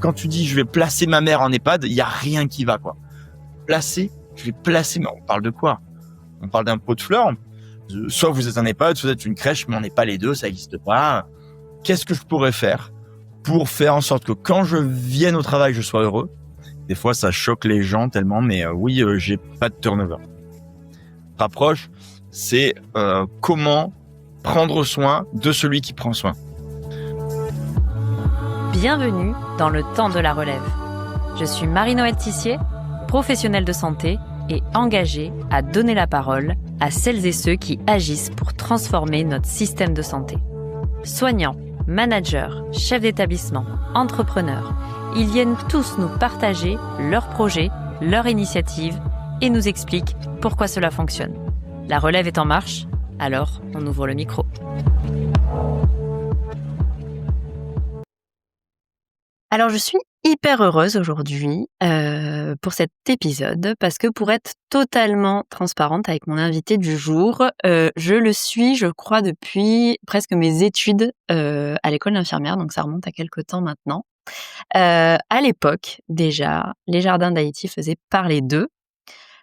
quand tu dis je vais placer ma mère en EHPAD, il y a rien qui va, quoi. Je vais placer, mais on parle de quoi? On parle d'un pot de fleurs. Soit vous êtes un EHPAD, soit vous êtes une crèche, mais on n'est pas les deux, ça n'existe pas. Qu'est-ce que je pourrais faire pour faire en sorte que quand je vienne au travail, je sois heureux? Des fois, ça choque les gens tellement, mais oui, j'ai pas de turnover. Rapproche, c'est comment prendre soin de celui qui prend soin. Bienvenue dans le temps de la relève. Je suis Marie-Noëlle Tissier, professionnelle de santé et engagée à donner la parole à celles et ceux qui agissent pour transformer notre système de santé. Soignants, managers, chefs d'établissement, entrepreneurs, ils viennent tous nous partager leurs projets, leurs initiatives et nous expliquent pourquoi cela fonctionne. La relève est en marche, alors on ouvre le micro. Alors, je suis hyper heureuse aujourd'hui pour cet épisode parce que pour être totalement transparente avec mon invité du jour, je le suis, je crois, depuis presque mes études à l'école d'infirmière, donc ça remonte à quelques temps maintenant. À l'époque, déjà, les jardins d'Haïti faisaient parler d'eux,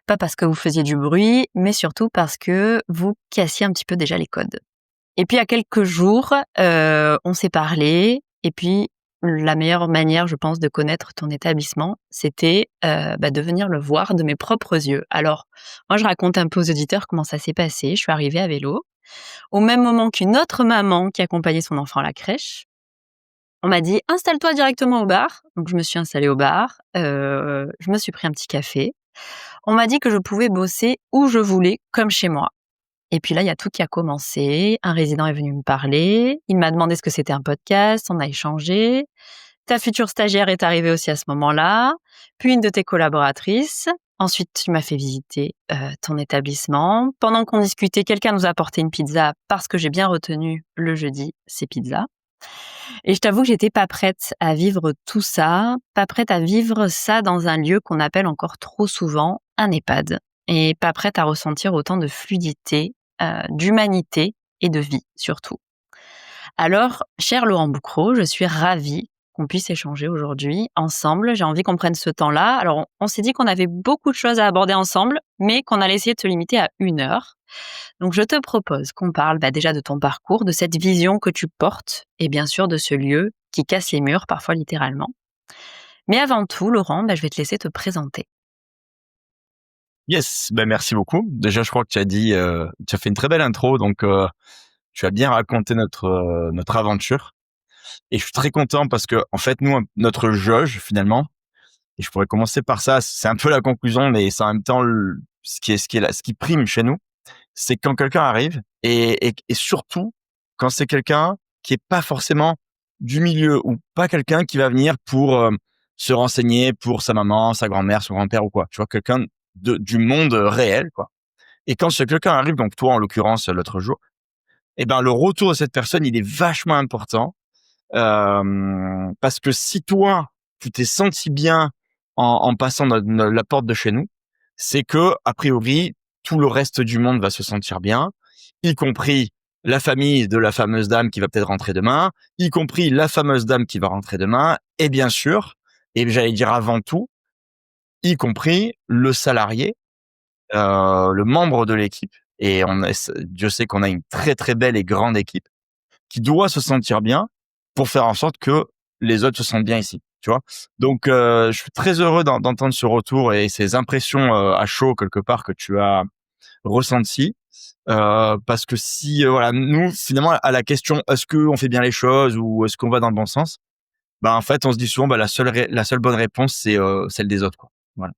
pas parce que vous faisiez du bruit, mais surtout parce que vous cassiez un petit peu déjà les codes. Et puis, il y a quelques jours, on s'est parlé et puis la meilleure manière, je pense, de connaître ton établissement, c'était de venir le voir de mes propres yeux. Alors, moi, je raconte un peu aux auditeurs comment ça s'est passé. Je suis arrivée à vélo. Au même moment qu'une autre maman qui accompagnait son enfant à la crèche, on m'a dit « Installe-toi directement au bar ». Donc, je me suis installée au bar. Je me suis pris un petit café. On m'a dit que je pouvais bosser où je voulais, comme chez moi. Et puis là, il y a tout qui a commencé. Un résident est venu me parler. Il m'a demandé ce que c'était un podcast. On a échangé. Ta future stagiaire est arrivée aussi à ce moment-là. Puis une de tes collaboratrices. Ensuite, tu m'as fait visiter ton établissement. Pendant qu'on discutait, quelqu'un nous a apporté une pizza parce que j'ai bien retenu le jeudi, c'est pizza. Et je t'avoue que j'étais pas prête à vivre tout ça. Pas prête à vivre ça dans un lieu qu'on appelle encore trop souvent un EHPAD. Et pas prête à ressentir autant de fluidité, d'humanité et de vie surtout. Alors, cher Laurent Boucrot, je suis ravie qu'on puisse échanger aujourd'hui ensemble. J'ai envie qu'on prenne ce temps-là. Alors, on s'est dit qu'on avait beaucoup de choses à aborder ensemble, mais qu'on allait essayer de se limiter à 1 heure. Donc, je te propose qu'on parle déjà de ton parcours, de cette vision que tu portes et bien sûr de ce lieu qui casse les murs, parfois littéralement. Mais avant tout, Laurent, je vais te laisser te présenter. Yes, merci beaucoup. Déjà, je crois que tu as fait une très belle intro, donc tu as bien raconté notre aventure. Et je suis très content parce que en fait, nous, notre jauge finalement, et je pourrais commencer par ça, c'est un peu la conclusion, mais c'est en même temps ce qui prime chez nous, c'est quand quelqu'un arrive et surtout quand c'est quelqu'un qui est pas forcément du milieu ou pas quelqu'un qui va venir pour se renseigner pour sa maman, sa grand-mère, son grand-père ou quoi. Tu vois, quelqu'un du monde réel, quoi. Et quand ce quelqu'un arrive, donc toi en l'occurrence l'autre jour, le retour de cette personne, il est vachement important parce que si toi tu t'es senti bien en passant la porte de chez nous, c'est que a priori tout le reste du monde va se sentir bien, y compris la famille de la fameuse dame qui va peut-être rentrer demain, y compris la fameuse dame qui va rentrer demain, et bien sûr, et j'allais dire avant tout, y compris le salarié, le membre de l'équipe. Et Dieu sait qu'on a une très très belle et grande équipe qui doit se sentir bien pour faire en sorte que les autres se sentent bien ici, tu vois. Donc, je suis très heureux d'entendre ce retour et ces impressions à chaud quelque part que tu as ressenties. Parce que si voilà, nous finalement à la question est-ce que on fait bien les choses ou est-ce qu'on va dans le bon sens, en fait on se dit souvent la seule bonne réponse c'est celle des autres, quoi. Voilà.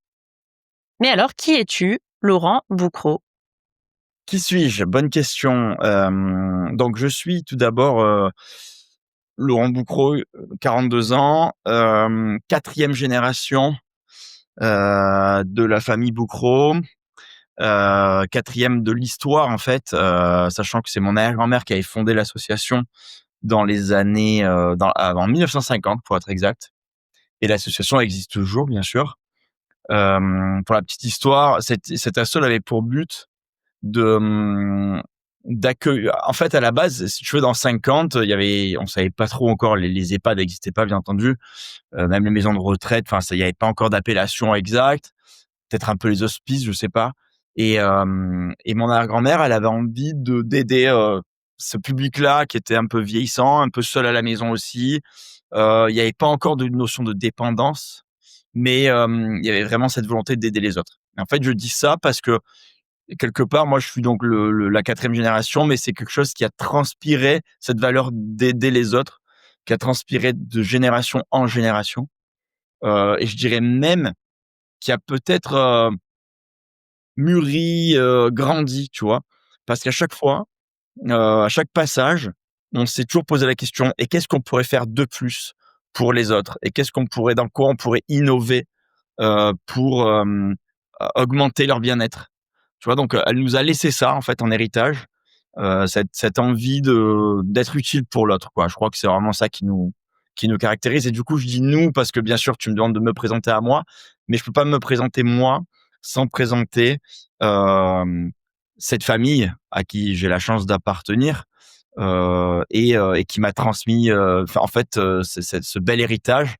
Mais alors, qui es-tu, Laurent Boucrot? Qui suis-je? Bonne question. Donc je suis tout d'abord Laurent Boucrot, 42 ans, 4e génération de la famille Boucrot, 4e de l'histoire en fait, sachant que c'est mon arrière-grand-mère qui avait fondé l'association dans les années en 1950 pour être exact. Et l'association existe toujours, bien sûr. Pour la petite histoire, cette asso avait pour but de d'accueil. En fait, à la base, si tu veux, dans 50, on savait pas trop encore, les EHPAD n'existaient pas, bien entendu, même les maisons de retraite, enfin, il y avait pas encore d'appellation exacte, peut-être un peu les hospices, je sais pas. Et mon arrière-grand-mère, elle avait envie d'aider ce public-là qui était un peu vieillissant, un peu seul à la maison aussi. Il y avait pas encore de notion de dépendance, mais il y avait vraiment cette volonté d'aider les autres. En fait, je dis ça parce que quelque part, moi, je suis donc la quatrième génération, mais c'est quelque chose qui a transpiré cette valeur d'aider les autres, qui a transpiré de génération en génération. Et je dirais même qui a peut-être mûri, grandi, tu vois? Parce qu'à chaque fois, à chaque passage, on s'est toujours posé la question: «Et qu'est-ce qu'on pourrait faire de plus pour les autres? Et dans quoi on pourrait innover, pour, augmenter leur bien-être?» Tu vois? Donc, elle nous a laissé ça, en fait, en héritage, cette envie d'être utile pour l'autre, quoi. Je crois que c'est vraiment ça qui nous caractérise. Et du coup, je dis «nous» parce que, bien sûr, tu me demandes de me présenter à moi, mais je peux pas me présenter moi sans présenter, hem, cette famille à qui j'ai la chance d'appartenir, et qui m'a transmis, enfin, en fait, ce bel héritage,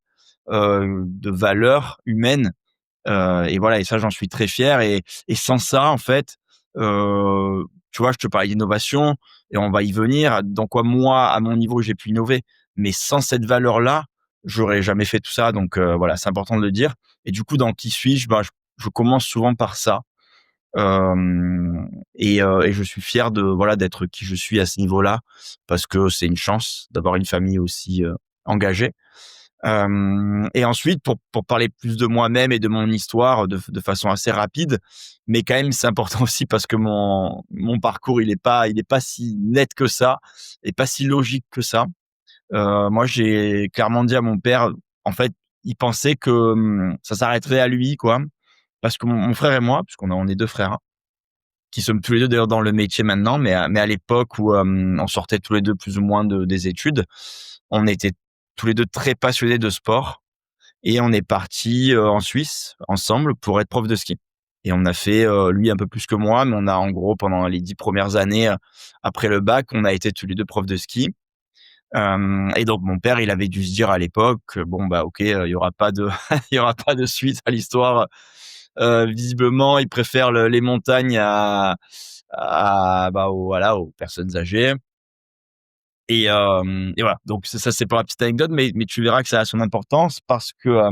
de valeurs humaines. Et voilà, et ça, j'en suis très fier. Et sans ça, en fait, tu vois, je te parlais d'innovation et on va y venir. Dans quoi moi, à mon niveau, j'ai pu innover, mais sans cette valeur-là, j'aurais jamais fait tout ça. Donc voilà, c'est important de le dire. Et du coup, dans qui suis-je? Bah, je commence souvent par ça. Et je suis fier de voilà d'être qui je suis à ce niveau-là, parce que c'est une chance d'avoir une famille aussi engagée. Et ensuite, pour parler plus de moi-même et de mon histoire de façon assez rapide, mais quand même c'est important aussi parce que mon parcours il est pas si net que ça et pas si logique que ça. Moi, j'ai clairement dit à mon père, en fait, il pensait que ça s'arrêterait à lui, quoi, parce que mon frère et moi, puisqu'on on est deux frères, hein, qui sommes tous les deux d'ailleurs dans le métier maintenant, mais à l'époque où on sortait tous les deux plus ou moins des études, on était tous les deux très passionnés de sport. Et on est parti en Suisse ensemble pour être prof de ski. Et on a fait, lui un peu plus que moi, mais on a en gros pendant les 10 premières années, après le bac, on a été tous les 2 profs de ski. Et donc mon père, il avait dû se dire à l'époque, bon bah OK, il y aura pas de il y aura pas de suite à l'histoire. Visiblement, il préfère les montagnes aux personnes âgées. Et voilà. Donc ça, c'est pour la petite anecdote, mais tu verras que ça a son importance parce que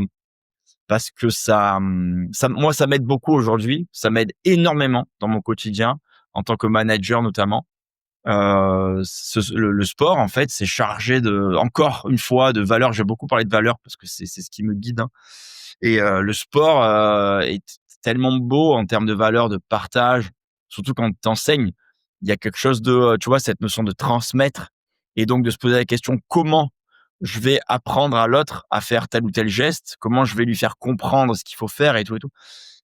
moi, ça m'aide beaucoup aujourd'hui. Ça m'aide énormément dans mon quotidien en tant que manager notamment. Le sport, en fait, c'est chargé encore une fois, de valeurs. J'ai beaucoup parlé de valeurs parce que c'est ce qui me guide, hein. Et le sport est tellement beau en termes de valeurs, de partage, surtout quand t'enseignes. Il y a quelque chose de, tu vois, cette notion de transmettre, et donc de se poser la question: comment je vais apprendre à l'autre à faire tel ou tel geste? Comment je vais lui faire comprendre ce qu'il faut faire et tout et tout?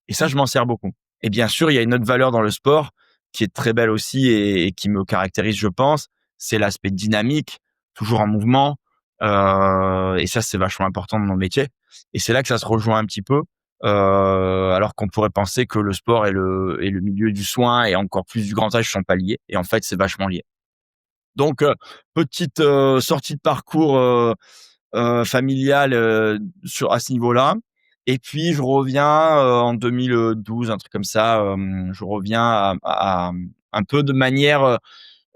Et ça, je m'en sers beaucoup. Et bien sûr, il y a une autre valeur dans le sport qui est très belle aussi et qui me caractérise, je pense, c'est l'aspect dynamique, toujours en mouvement. Et ça, c'est vachement important dans mon métier. Et c'est là que ça se rejoint un petit peu. Alors qu'on pourrait penser que le sport et le milieu du soin et encore plus du grand âge sont pas liés. Et en fait, c'est vachement lié. Donc, petite sortie de parcours familiale à ce niveau-là. Et puis je reviens en 2012, un truc comme ça. Je reviens un peu de manière,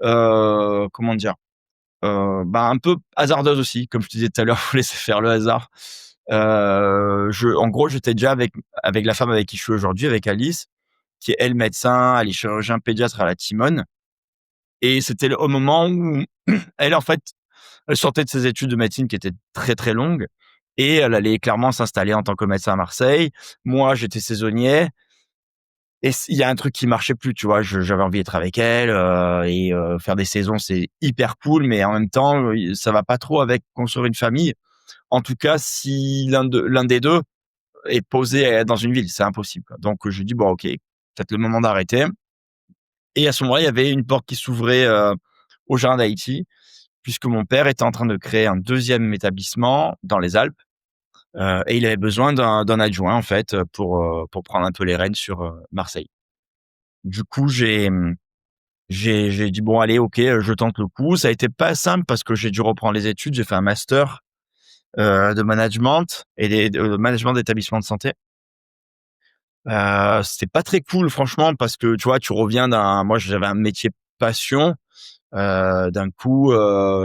comment dire, un peu hasardeuse aussi, comme je te disais tout à l'heure, faut laisser faire le hasard. En gros, j'étais déjà avec la femme avec qui je suis aujourd'hui, avec Alice, qui est elle médecin, elle est chirurgien pédiatre à la Timone. Et c'était au moment où elle, en fait, elle sortait de ses études de médecine qui étaient très, très longues, et elle allait clairement s'installer en tant que médecin à Marseille. Moi, j'étais saisonnier, et il y a un truc qui marchait plus, tu vois? J'avais envie d'être avec elle, faire des saisons, c'est hyper cool, mais en même temps, ça va pas trop avec construire une famille. En tout cas, si l'un des 2 est posé dans une ville, c'est impossible, quoi. Donc je dis: «Bon, OK, peut-être le moment d'arrêter». Et à ce moment-là, il y avait une porte qui s'ouvrait, au Jardin d'Haïti, puisque mon père était en train de créer un deuxième établissement dans les Alpes, et il avait besoin d'un adjoint, en fait, pour prendre un peu les rênes sur Marseille. Du coup, j'ai dit bon allez, ok, je tente le coup. Ça a été pas simple parce que j'ai dû reprendre les études. J'ai fait un master de management et de management d'établissement de santé. C'était pas très cool franchement parce que tu vois, tu reviens moi j'avais un métier passion. D'un coup,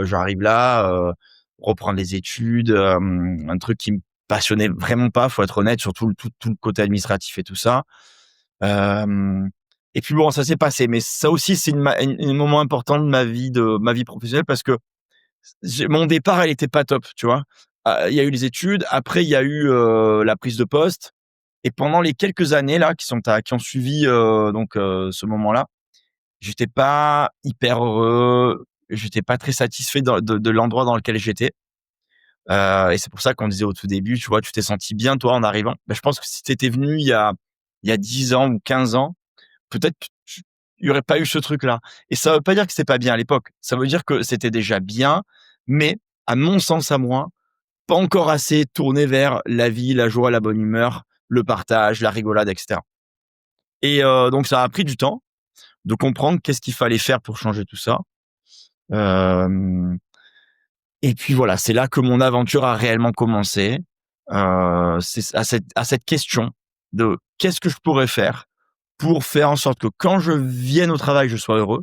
j'arrive là, reprendre les études, un truc qui me passionnait vraiment pas, faut être honnête, surtout tout le côté administratif et tout ça. Euh, et puis bon, ça s'est passé, mais ça aussi c'est un moment important de ma vie professionnelle parce que mon départ, elle était pas top, tu vois. Il y a eu les études, après il y a eu la prise de poste, et pendant les quelques années là qui ont suivi ce moment-là, j'étais pas hyper heureux, j'étais pas très satisfait de l'endroit dans lequel j'étais. Et c'est pour ça qu'on disait au tout début, tu vois, tu t'es senti bien toi en arrivant. Ben, je pense que si t'étais venu il y a 10 ans ou 15 ans, peut-être il y aurait pas eu ce truc-là. Et ça veut pas dire que c'était pas bien à l'époque. Ça veut dire que c'était déjà bien, mais à mon sens à moi, pas encore assez tourné vers la vie, la joie, la bonne humeur, le partage, la rigolade, etc. Et donc ça a pris du temps de comprendre qu'est-ce qu'il fallait faire pour changer tout ça. Euh, et puis voilà, c'est là que mon aventure a réellement commencé. C'est à cette question de qu'est-ce que je pourrais faire pour faire en sorte que quand je vienne au travail, je sois heureux.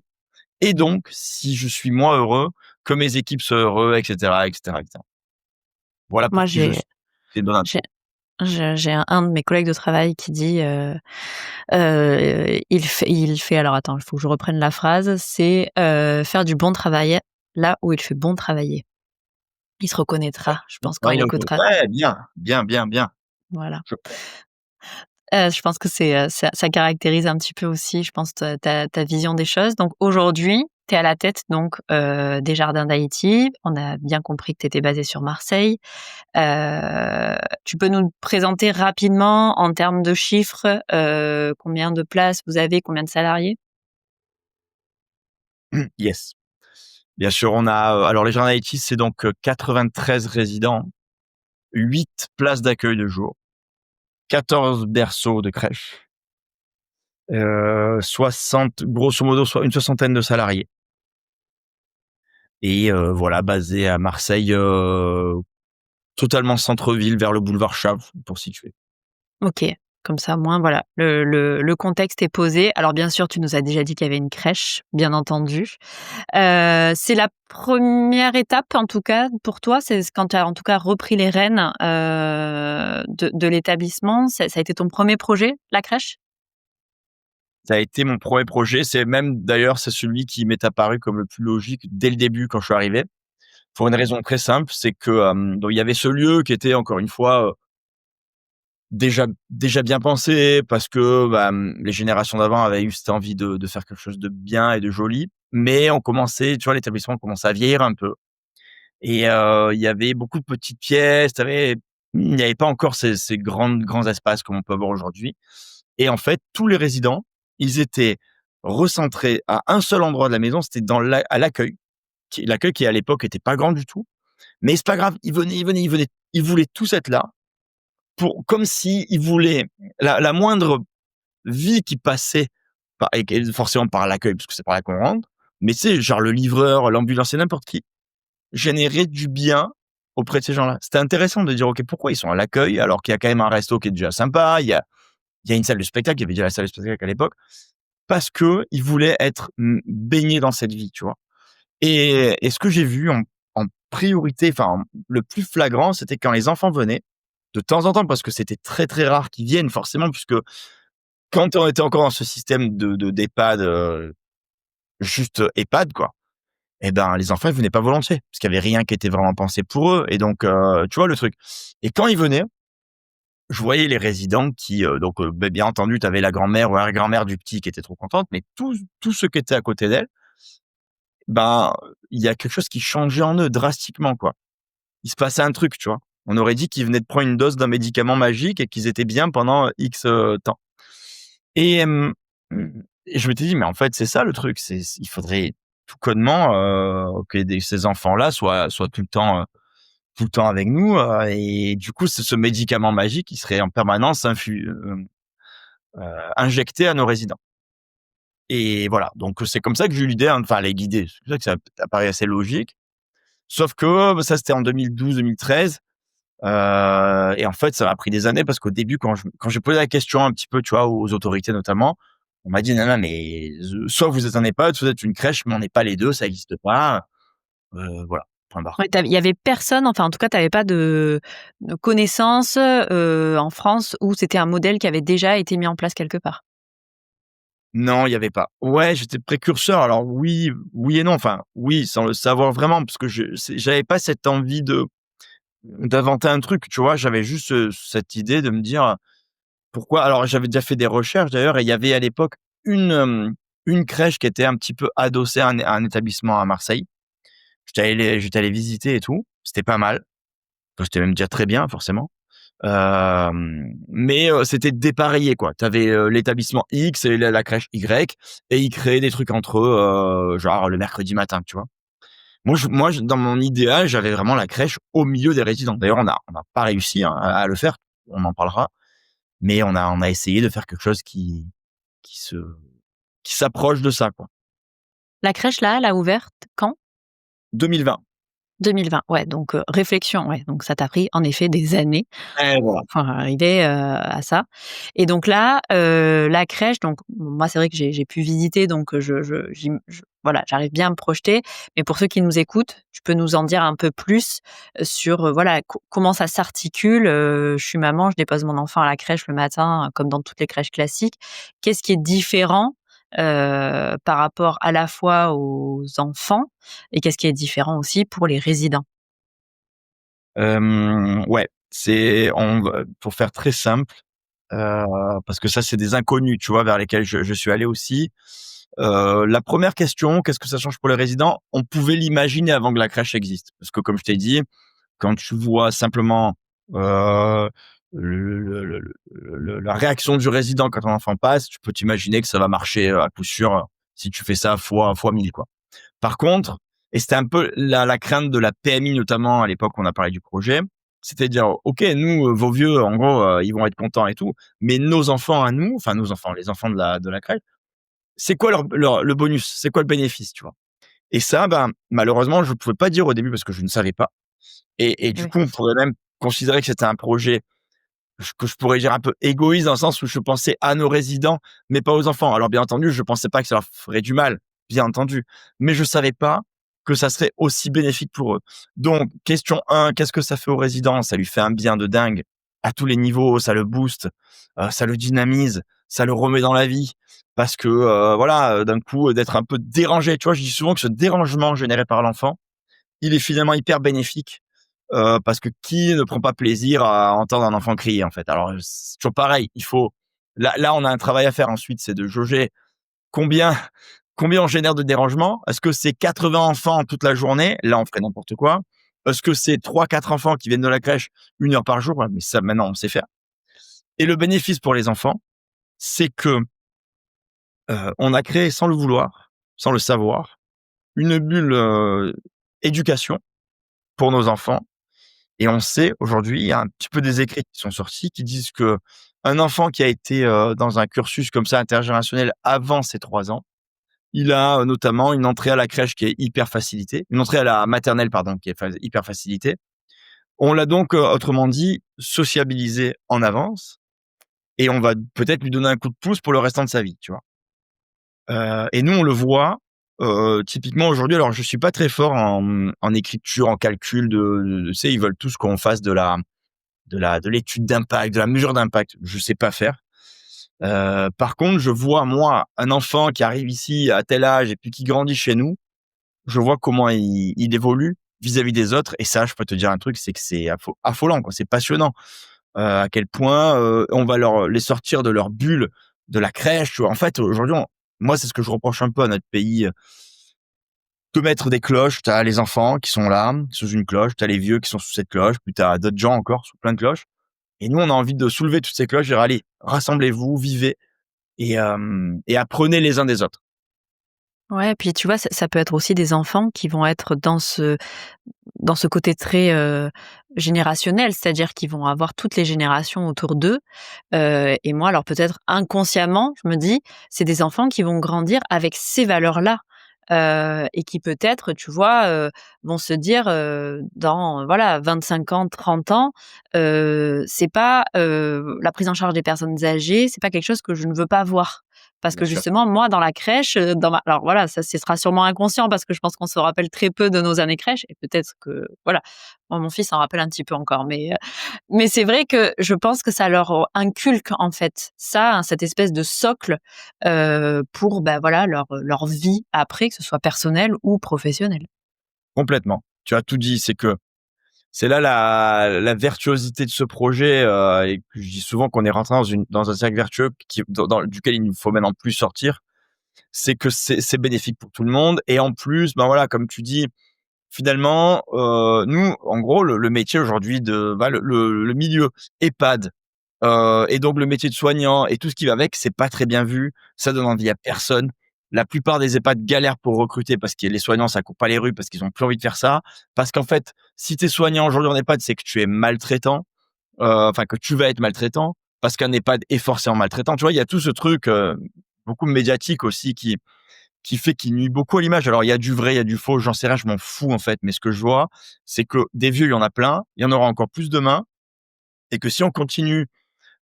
Et donc, si je suis moins heureux, que mes équipes soient heureux, etc., etc., etc. Voilà Moi, pour qui je suis. C'est une bonne j'ai, intro. j'ai un de mes collègues de travail qui dit, il fait, alors attends, il faut que je reprenne la phrase, c'est faire du bon travail là où il fait bon travailler. Il se reconnaîtra, je pense, quand Ouais, il ok. écoutera. Ouais, bien, bien, bien, bien. Voilà. Je- Je pense que ça caractérise un petit peu aussi, je pense, ta vision des choses. Donc aujourd'hui, tu es à la tête donc des Jardins d'Haïti. On a bien compris que tu étais basée sur Marseille. Tu peux nous présenter rapidement en termes de chiffres, combien de places vous avez, combien de salariés? Yes. Bien sûr, on a, alors les gens d'Haïti, c'est donc 93 résidents, 8 places d'accueil de jour, 14 berceaux de crèche, 60, grosso modo, soit une soixantaine de salariés. Et voilà, basé à Marseille, totalement centre-ville, vers le boulevard Chave, pour situer. OK, comme ça, au moins, voilà, le contexte est posé. Alors bien sûr, tu nous as déjà dit qu'il y avait une crèche, bien entendu. C'est la première étape, en tout cas, pour toi? C'est quand tu as, en tout cas, repris les rênes, de l'établissement? Ça a été ton premier projet, la crèche? Ça a été mon premier projet. C'est même, d'ailleurs, c'est celui qui m'est apparu comme le plus logique dès le début quand je suis arrivé. Pour une raison très simple, c'est que donc il y avait ce lieu qui était encore une fois déjà bien pensé parce que les générations d'avant avaient eu cette envie de faire quelque chose de bien et de joli. Mais on commençait, tu vois, l'établissement commençait à vieillir un peu. Et il y avait beaucoup de petites pièces. Il n'y avait pas encore ces grands espaces comme on peut avoir aujourd'hui. Et en fait, tous les résidents, ils étaient recentrés à un seul endroit de la maison. C'était à l'accueil. L'accueil qui à l'époque était pas grand du tout. Mais c'est pas grave. Ils venaient. Ils voulaient tous être là comme si ils voulaient la moindre vie qui passait et forcément par l'accueil parce que c'est par là qu'on rentre. Mais c'est genre le livreur, l'ambulancier, n'importe qui générer du bien auprès de ces gens-là. C'était intéressant de dire, OK, pourquoi ils sont à l'accueil alors qu'il y a quand même un resto qui est déjà sympa, il y a une salle de spectacle, il y avait déjà la salle de spectacle à l'époque, parce que ils voulaient être baignés dans cette vie, tu vois. Et ce que j'ai vu en priorité, enfin, le plus flagrant, c'était quand les enfants venaient, de temps en temps, parce que c'était très, très rare qu'ils viennent, forcément, puisque quand on était encore dans ce système d'EHPAD, juste EHPAD, quoi, eh ben, les enfants, ils venaient pas volontiers, parce qu'il y avait rien qui était vraiment pensé pour eux. Et donc, tu vois le truc. Et quand ils venaient, je voyais les résidents qui, bien entendu, tu avais la grand-mère ou la grand-mère du petit qui était trop contente, mais tous ceux qui étaient à côté d'elle, ben, il y a quelque chose qui changeait en eux drastiquement, quoi. Il se passait un truc, tu vois. On aurait dit qu'ils venaient de prendre une dose d'un médicament magique et qu'ils étaient bien pendant X temps. Et, et je m'étais dit, mais en fait, c'est ça le truc. Il faudrait tout connement que ces enfants-là soient tout le temps avec nous. Et du coup, c'est ce médicament magique qui serait en permanence injecté à nos résidents. Et voilà, donc c'est comme ça que j'ai eu l'idée, hein, enfin l'idée, c'est pour ça que ça apparaît assez logique. Sauf que ça, c'était en 2012-2013. Et en fait, ça m'a pris des années parce qu'au début, quand j'ai posé la question un petit peu, tu vois, aux autorités notamment, on m'a dit non, non, mais soit vous êtes un EHPAD, soit vous êtes une crèche, mais on n'est pas les deux, ça n'existe pas. Voilà, point barre. Ouais, il y avait personne, enfin en tout cas, tu avais pas de connaissances en France où c'était un modèle qui avait déjà été mis en place quelque part. Non, il y avait pas. Ouais, j'étais précurseur. Alors oui, oui et non. Enfin, oui, sans le savoir vraiment, parce que j'avais pas cette envie d'inventer un truc, tu vois. J'avais juste cette idée de me dire pourquoi. Alors j'avais déjà fait des recherches d'ailleurs, et il y avait à l'époque une euh, une crèche qui était un petit peu adossée à un établissement à Marseille. J'étais allé visiter et tout. C'était pas mal. Enfin, c'était même déjà très bien, forcément. Mais c'était dépareillé, quoi. T'avais l'établissement X et la crèche Y, et ils créaient des trucs entre eux, genre le mercredi matin, tu vois. Dans mon idéal, j'avais vraiment la crèche au milieu des résidents. D'ailleurs, on n'a pas réussi, hein, à le faire. On en parlera. Mais on a essayé de faire quelque chose qui se qui s'approche de ça, quoi. La crèche là, elle a ouverte quand? 2020. 2020, ouais, donc réflexion, ouais, donc ça t'a pris en effet des années Et voilà. pour arriver, à ça. Et donc là, la crèche, donc moi c'est vrai que j'ai pu visiter, donc voilà, j'arrive bien à me projeter. Mais pour ceux qui nous écoutent, tu peux nous en dire un peu plus, sur, voilà, comment ça s'articule? Je suis maman, je dépose mon enfant à la crèche le matin, comme dans toutes les crèches classiques. Qu'est-ce qui est différent, par rapport à la fois aux enfants et qu'est-ce qui est différent aussi pour les résidents? Ouais, c'est on va pour faire très simple, heu, parce que ça, c'est des inconnus, tu vois, vers lesquels je suis allé aussi. La première question, qu'est-ce que ça change pour les résidents? On pouvait l'imaginer avant que la crèche existe. Parce que comme je t'ai dit, quand tu vois simplement, heu, la réaction du résident quand un enfant passe, tu peux t'imaginer que ça va marcher, à coup sûr, si tu fais ça fois 1000, quoi. Par contre, et c'était un peu la crainte de la PMI notamment à l'époque où on a parlé du projet, c'était de dire: «OK, nous, vos vieux, en gros, ils vont être contents et tout, mais nos enfants à nous, enfin nos enfants, les enfants de la crèche, c'est quoi le bonus? C'est quoi le bénéfice?» Tu vois? Et ça, ben, malheureusement, je pouvais pas dire au début parce que je ne savais pas, et du Oui. coup, on pourrait même considérer que c'était un projet que je pourrais dire un peu égoïste, dans le sens où je pensais à nos résidents, mais pas aux enfants. Alors bien entendu, je pensais pas que ça leur ferait du mal, bien entendu, mais je savais pas que ça serait aussi bénéfique pour eux. Donc, question 1, qu'est-ce que ça fait aux résidents? Ça lui fait un bien de dingue à tous les niveaux, ça le booste, ça le dynamise, ça le remet dans la vie parce que, voilà, d'un coup, d'être un peu dérangé, tu vois? Je dis souvent que ce dérangement généré par l'enfant, il est finalement hyper bénéfique, parce que qui ne prend pas plaisir à entendre un enfant crier, en fait? Alors, c'est toujours pareil, il faut là, on a un travail à faire ensuite, c'est de jauger combien combien on génère de dérangements. Est-ce que c'est 80 enfants toute la journée? Là, on ferait n'importe quoi. Est-ce que c'est 3-4 enfants qui viennent de la crèche 1 heure par jour? Ouais, mais ça, maintenant, on sait faire. Et le bénéfice pour les enfants, c'est que, on a créé sans le vouloir, sans le savoir, une bulle, éducation pour nos enfants. Et on sait aujourd'hui, il y a un petit peu des écrits qui sont sortis qui disent que un enfant qui a été, dans un cursus comme ça intergénérationnel avant ses 3 ans, il a, notamment une entrée à la crèche qui est hyper facilitée, une entrée à la maternelle pardon, qui est hyper facilitée. On l'a donc, autrement dit, sociabilisé en avance, et on va peut-être lui donner un coup de pouce pour le restant de sa vie, tu vois? Et nous on le voit, typiquement aujourd'hui, alors je suis pas très fort en écriture, en calcul tu sais, ils veulent tous qu'on fasse de l'étude d'impact, de la mesure d'impact. Je sais pas faire. Par contre, je vois moi un enfant qui arrive ici à tel âge et puis qui grandit chez nous, je vois comment il évolue vis-à-vis des autres, et ça, je peux te dire un truc, c'est que c'est affolant, quoi. C'est passionnant, à quel point, on va les sortir de leur bulle, de la crèche, tu vois? En fait, aujourd'hui, moi, c'est ce que je reproche un peu à notre pays, de mettre des cloches. Tu as les enfants qui sont là, sous une cloche, tu as les vieux qui sont sous cette cloche, puis tu as d'autres gens encore sous plein de cloches. Et nous, on a envie de soulever toutes ces cloches et dire: «Allez, rassemblez-vous, vivez et apprenez les uns des autres». Ouais, puis tu vois, ça peut être aussi des enfants qui vont être dans ce côté très, générationnel, c'est-à-dire qu'ils vont avoir toutes les générations autour d'eux. Et moi, alors peut-être inconsciemment, je me dis, c'est des enfants qui vont grandir avec ces valeurs-là, et qui peut-être, tu vois, vont se dire, dans, voilà, 25 ans, 30 ans, c'est pas, la prise en charge des personnes âgées, c'est pas quelque chose que je ne veux pas voir. Parce Bien que sûr. justement, moi, dans la crèche, alors voilà, ça, ce sera sûrement inconscient parce que je pense qu'on se rappelle très peu de nos années crèche et peut-être que, voilà, moi, mon fils en rappelle un petit peu encore, mais c'est vrai que je pense que ça leur inculque en fait ça, hein, cette espèce de socle, pour, bah, voilà, leur vie après, que ce soit personnelle ou professionnelle. Complètement. Tu as tout dit. C'est là la virtuosité de ce projet, et que je dis souvent qu'on est rentré dans un cercle vertueux duquel il ne faut maintenant plus sortir. C'est que c'est bénéfique pour tout le monde et en plus, ben voilà, comme tu dis, finalement, nous, en gros, le métier aujourd'hui le milieu EHPAD, et donc le métier de soignant et tout ce qui va avec, c'est pas très bien vu. Ça donne envie à personne. La plupart des EHPAD galèrent pour recruter parce que les soignants, ça court pas les rues parce qu'ils ont plus envie de faire ça. Parce qu'en fait, si tu es soignant aujourd'hui en EHPAD, c'est que tu es maltraitant, enfin que tu vas être maltraitant parce qu'un EHPAD est forcément maltraitant. Tu vois, il y a tout ce truc, beaucoup médiatique aussi qui nuit beaucoup à l'image. Alors il y a du vrai, il y a du faux, j'en sais rien, je m'en fous en fait. Mais ce que je vois, c'est que des vieux, il y en a plein, il y en aura encore plus demain et que si on continue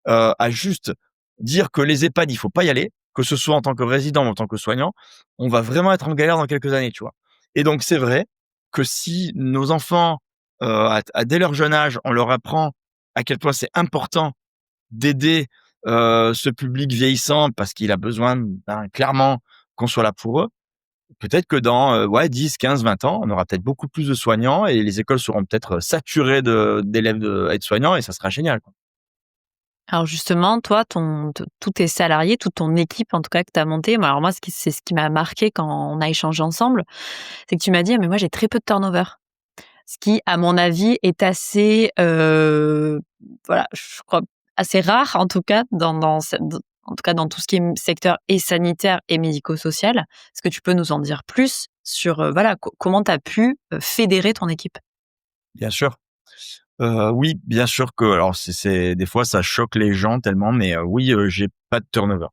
à juste dire que les EHPAD, il faut pas y aller, que ce soit en tant que résident ou en tant que soignant, on va vraiment être en galère dans quelques années, tu vois. Et donc c'est vrai que si nos enfants, dès leur jeune âge, on leur apprend à quel point c'est important d'aider ce public vieillissant parce qu'il a besoin, clairement, qu'on soit là pour eux. Peut-être que dans 10, 15, 20 ans, on aura peut-être beaucoup plus de soignants et les écoles seront peut-être saturées d'élèves aides-soignants et ça sera génial, quoi. Alors justement, toi, tous tes salariés, toute ton équipe en tout cas que tu as montée, moi alors moi c'est ce qui m'a marqué quand on a échangé ensemble, c'est que tu m'as dit: «Ah mais moi j'ai très peu de turnover». Ce qui, à mon avis, est assez, voilà, je crois assez rare en tout cas en tout cas dans tout ce qui est secteur et sanitaire et médico-social. Est-ce que tu peux nous en dire plus sur, voilà, comment tu as pu, fédérer ton équipe? Bien sûr. Oui, bien sûr que alors c'est des fois ça choque les gens tellement, mais oui, j'ai pas de turnover.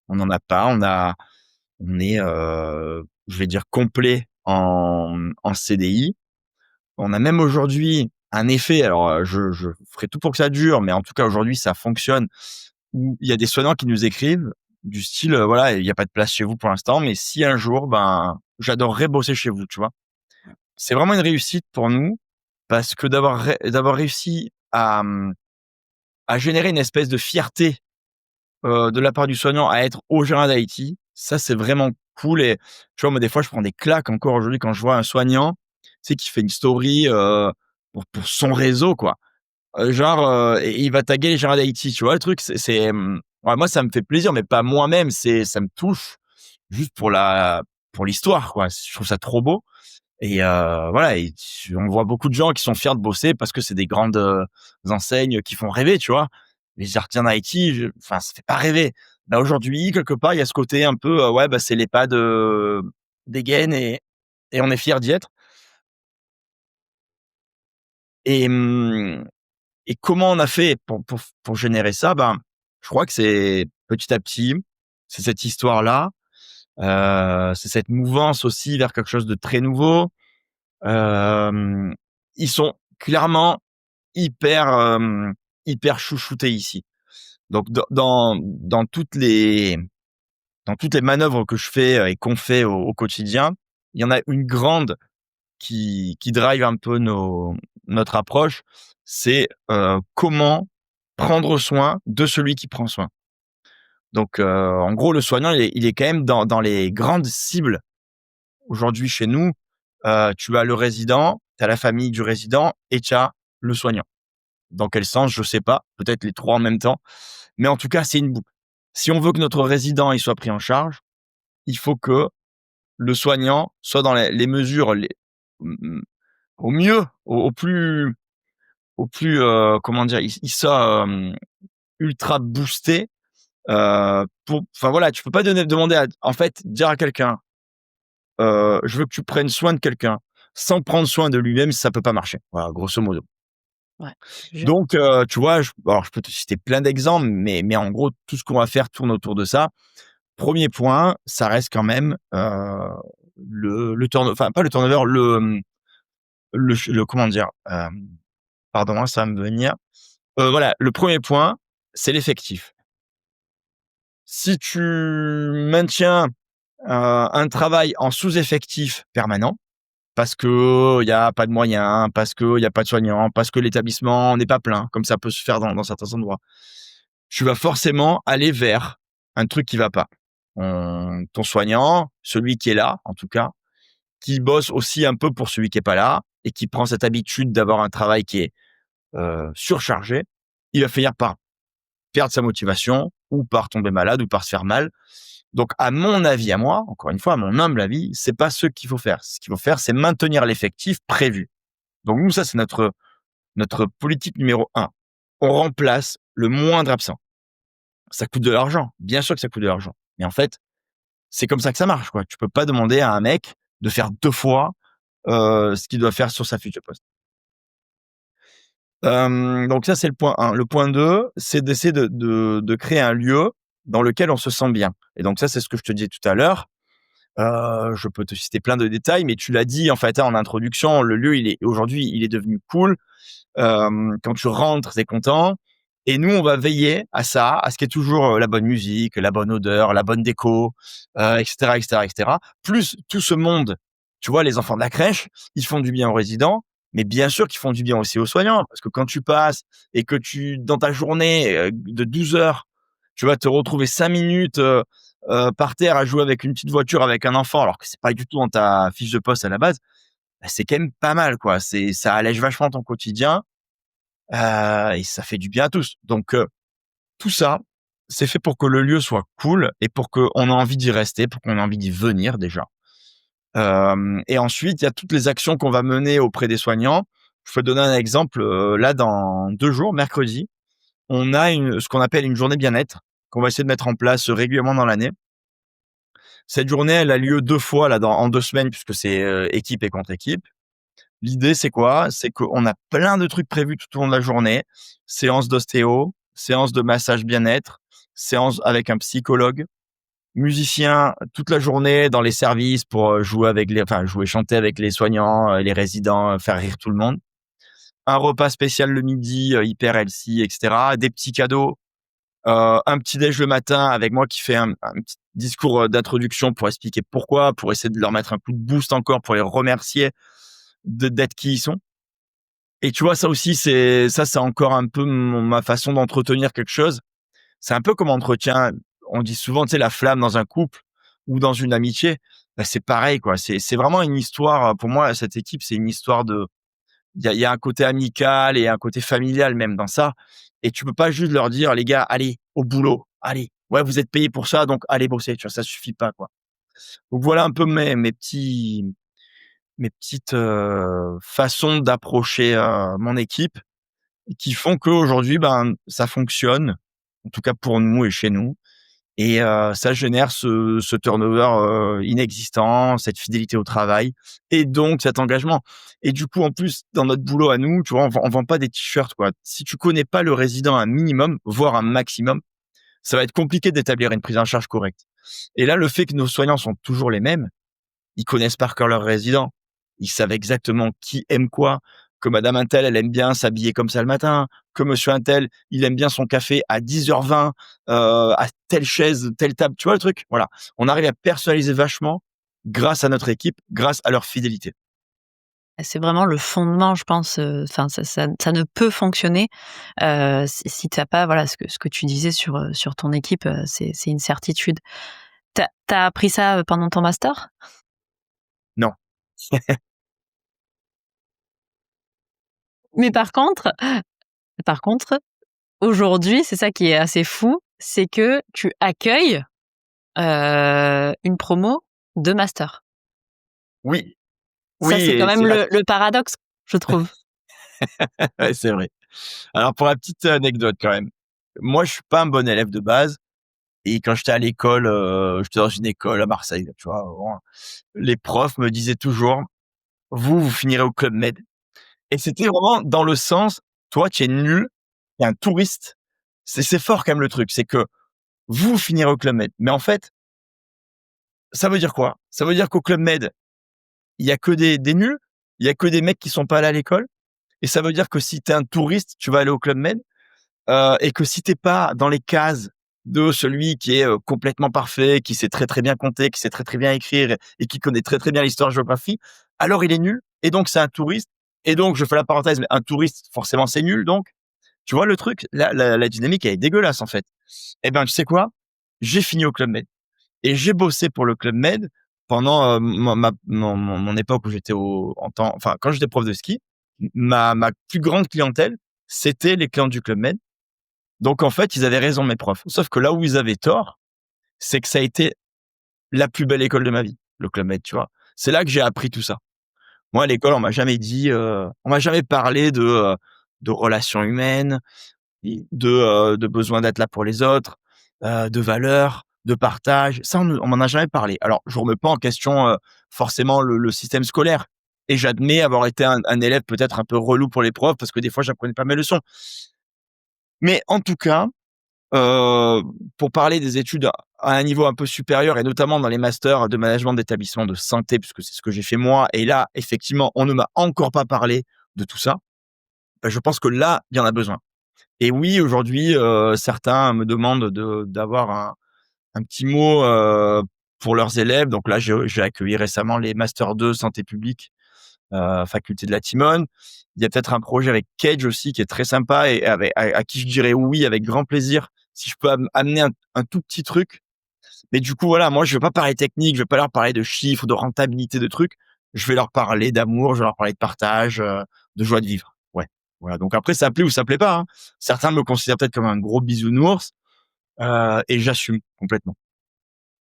On n'en a pas, on est, je vais dire complet en CDI. On a même aujourd'hui un effet, alors, je ferai tout pour que ça dure, mais en tout cas aujourd'hui ça fonctionne, où il y a des soignants qui nous écrivent du style, voilà: «Il y a pas de place chez vous pour l'instant, mais si un jour, ben, j'adorerais bosser chez vous», tu vois? C'est vraiment une réussite pour nous parce que d'avoir réussi à générer une espèce de fierté, de la part du soignant à être au gérant d'IT, ça c'est vraiment cool et tu vois, moi des fois je prends des claques encore aujourd'hui quand je vois un soignant, tu sais, qui fait une story, pour son réseau quoi. Et il va taguer les gérants d'IT, tu vois le truc? Ouais, moi ça me fait plaisir, mais pas moi-même, ça me touche juste pour l'histoire quoi. Je trouve ça trop beau et voilà et on voit beaucoup de gens qui sont fiers de bosser parce que c'est des grandes, enseignes qui font rêver, tu vois? Les Artisan IT, enfin, ça fait pas rêver. Bah, aujourd'hui, quelque part, il y a ce côté un peu, ouais, bah, c'est l'EHPAD, dégaine et on est fiers d'y être et et comment on a fait pour générer ça? Ben, je crois que c'est petit à petit, c'est cette histoire-là, c'est cette mouvance aussi vers quelque chose de très nouveau. Hem, Ils sont clairement hyper, hyper chouchoutés ici. Donc dans toutes les manœuvres que je fais, et qu'on fait au quotidien, il y en a une grande qui drive un peu notre approche, c'est, comment prendre soin de celui qui prend soin. Donc, en gros, le soignant, il est quand même dans les grandes cibles aujourd'hui chez nous. Tu as le résident, tu as la famille du résident et tu as le soignant. Dans quel sens, je sais pas, peut-être les 3 en même temps, mais en tout cas, c'est une boucle. Si on veut que notre résident, il soit pris en charge, il faut que le soignant soit dans les mesures mmh, au mieux, au plus, comment dire? Il soit, ultra boosté, enfin voilà, tu peux pas demander en fait, dire à quelqu'un, «Je veux que tu prennes soin de quelqu'un», sans prendre soin de lui-même, ça peut pas marcher. Voilà, grosso modo. Ouais, je Donc, tu vois, alors je peux te citer plein d'exemples, mais en gros, tout ce qu'on va faire tourne autour de ça. Premier point, ça reste quand même, le turn enfin pas le turnover, le comment dire? Pardon, hein, ça va me venir. Voilà, le premier point, c'est l'effectif. Si tu maintiens, un travail en sous-effectif permanent, parce que il y a pas de moyens, parce que il y a pas de soignants, parce que l'établissement n'est pas plein, comme ça peut se faire dans certains endroits. Tu vas forcément aller vers un truc qui va pas. Ton soignant, celui qui est là, en tout cas, qui bosse aussi un peu pour celui qui est pas là et qui prend cette habitude d'avoir un travail qui est, surchargé, il va finir par perdre sa motivation ou par tomber malade ou par se faire mal. Donc, à mon avis, à moi, encore une fois, à mon humble avis, c'est pas ce qu'il faut faire. Ce qu'il faut faire, c'est maintenir l'effectif prévu. Donc, nous, ça, c'est notre politique numéro un. On remplace le moindre absent. Ça coûte de l'argent. Bien sûr que ça coûte de l'argent. Mais en fait, c'est comme ça que ça marche, quoi. Tu peux pas demander à un mec de faire 2 fois, ce qu'il doit faire sur sa fiche de poste. Donc ça, c'est le point 1. Le point 2, c'est d'essayer de créer un lieu dans lequel on se sent bien. Et donc ça, c'est ce que je te disais tout à l'heure. Je peux te citer plein de détails, mais tu l'as dit, en fait, hein, en introduction, le lieu, aujourd'hui, il est devenu cool. Quand tu rentres, tu es content. Et nous, on va veiller à ça, à ce qu'il y ait toujours la bonne musique, la bonne odeur, la bonne déco, et cetera, et cetera, et cetera. Plus tout ce monde, tu vois, les enfants de la crèche, ils font du bien aux résidents, mais bien sûr qu'ils font du bien aussi aux soignants, parce que quand tu passes et que dans ta journée de 12 heures, tu vas te retrouver 5 minutes par terre à jouer avec une petite voiture avec un enfant, alors que c'est pas du tout dans ta fiche de poste à la base, bah, c'est quand même pas mal, quoi. Ça allège vachement ton quotidien. Et ça fait du bien à tous. Donc, tout ça, c'est fait pour que le lieu soit cool et pour qu'on ait envie d'y rester, pour qu'on ait envie d'y venir déjà. Et ensuite, il y a toutes les actions qu'on va mener auprès des soignants. Je peux te donner un exemple. Là, dans 2 jours, mercredi, on a ce qu'on appelle une journée bien-être qu'on va essayer de mettre en place régulièrement dans l'année. Cette journée, elle a lieu 2 fois là en 2 semaines puisque c'est, équipe et contre équipe. L'idée, c'est quoi? C'est qu'on a plein de trucs prévus tout au long de la journée. Séance d'ostéo, séance de massage bien-être, séance avec un psychologue, musicien toute la journée dans les services pour jouer, chanter avec les soignants, les résidents, faire rire tout le monde. Un repas spécial le midi, hyper healthy, et cetera. Des petits cadeaux, un petit déj le matin avec moi qui fait un petit discours d'introduction pour expliquer pourquoi, pour essayer de leur mettre un coup de boost encore, pour les remercier d'être qui ils sont. Et tu vois, ça aussi, c'est encore un peu ma façon d'entretenir quelque chose. C'est un peu comme on dit souvent, tu sais, la flamme dans un couple ou dans une amitié. Bah, c'est pareil, quoi. C'est vraiment une histoire, pour moi, cette équipe, c'est une histoire il y a un côté amical et un côté familial même dans ça. Et tu peux pas juste leur dire, les gars, allez, au boulot, allez. Ouais, vous êtes payés pour ça, donc allez bosser, tu vois, ça suffit pas, quoi. Donc voilà un peu mes petites façons d'approcher mon équipe qui font qu'aujourd'hui, ben, ça fonctionne, en tout cas pour nous et chez nous. Et ça génère ce turnover inexistant, cette fidélité au travail et donc cet engagement. Et du coup, en plus, dans notre boulot à nous, tu vois, on vend pas des t-shirts, quoi. Si tu connais pas le résident un minimum, voire un maximum, ça va être compliqué d'établir une prise en charge correcte. Et là, le fait que nos soignants sont toujours les mêmes, ils connaissent par cœur leurs résidents. Ils savent exactement qui aime quoi. Que madame Untel, elle aime bien s'habiller comme ça le matin. Que monsieur Untel, il aime bien son café à 10h20, à telle chaise, telle table. Tu vois le truc? Voilà. On arrive à personnaliser vachement grâce à notre équipe, grâce à leur fidélité. C'est vraiment le fondement, je pense, enfin ça ne peut fonctionner, si tu as pas, voilà, ce que tu disais sur ton équipe, c'est une certitude. Tu as appris ça, pendant ton master? Non. Mais par contre, aujourd'hui, c'est ça qui est assez fou, c'est que tu accueilles, une promo de master. Oui, oui Ça, c'est quand et même c'est le paradoxe, je trouve. ouais, c'est vrai. Alors pour la petite anecdote quand même, moi je suis pas un bon élève de base et quand j'étais à l'école, j'étais dans une école à Marseille, tu vois? Bon, les profs me disaient toujours: «Vous finirez au Club Med». Et c'était vraiment dans le sens toi, tu es nul, tu es un touriste. C'est fort quand même le truc, c'est que vous finirez au Club Med. Mais en fait, ça veut dire quoi? Ça veut dire qu'au Club Med, il y a que des nuls, il y a que des mecs qui sont pas allés à l'école. Et ça veut dire que si tu es un touriste, tu vas aller au Club Med. Et que si t'es pas dans les cases de celui qui est complètement parfait, qui sait très très bien compter, qui sait très très bien écrire et qui connaît très très bien l'histoire-géographie, alors il est nul. Et donc c'est un touriste. Et donc je fais la parenthèse, mais un touriste forcément c'est nul. Donc tu vois le truc, la dynamique elle est dégueulasse en fait. Eh ben tu sais quoi? J'ai fini au Club Med et j'ai bossé pour le Club Med pendant mon époque où j'étais enfin quand j'étais prof de ski. Ma plus grande clientèle, c'était les clients du Club Med. Donc en fait, ils avaient raison mes profs. Sauf que là où ils avaient tort, c'est que ça a été la plus belle école de ma vie, le Club Med, tu vois? C'est là que j'ai appris tout ça. Moi, à l'école, on m'a jamais parlé de relations humaines, de besoin d'être là pour les autres, de valeurs, de partage. Ça, on m'en a jamais parlé. Alors, je remets pas en question, forcément le système scolaire et j'admets avoir été un élève peut-être un peu relou pour les profs parce que des fois, j'apprenais pas mes leçons. Mais en tout cas, Heu, pour parler des études à un niveau un peu supérieur et notamment dans les masters de management d'établissements de santé, puisque c'est ce que j'ai fait moi et là, effectivement, on ne m'a encore pas parlé de tout ça. Bah, je pense que là, il y en a besoin et oui, aujourd'hui, certains me demandent d'avoir un petit mot, pour leurs élèves. Donc là, j'ai accueilli récemment les master 2 santé publique, faculté de la Timone. Il y a peut-être un projet avec Cage aussi qui est très sympa et à qui je dirais oui avec grand plaisir si je peux amener un tout petit truc. Mais du coup, voilà, moi, je vais pas parler technique, je vais pas leur parler de chiffres, de rentabilité, de trucs. Je vais leur parler d'amour, je vais leur parler de partage, de joie de vivre. Ouais. Voilà. Donc après, ça plaît ou ça plaît pas, hein. Certains me considèrent peut-être comme un gros bisounours, et j'assume complètement.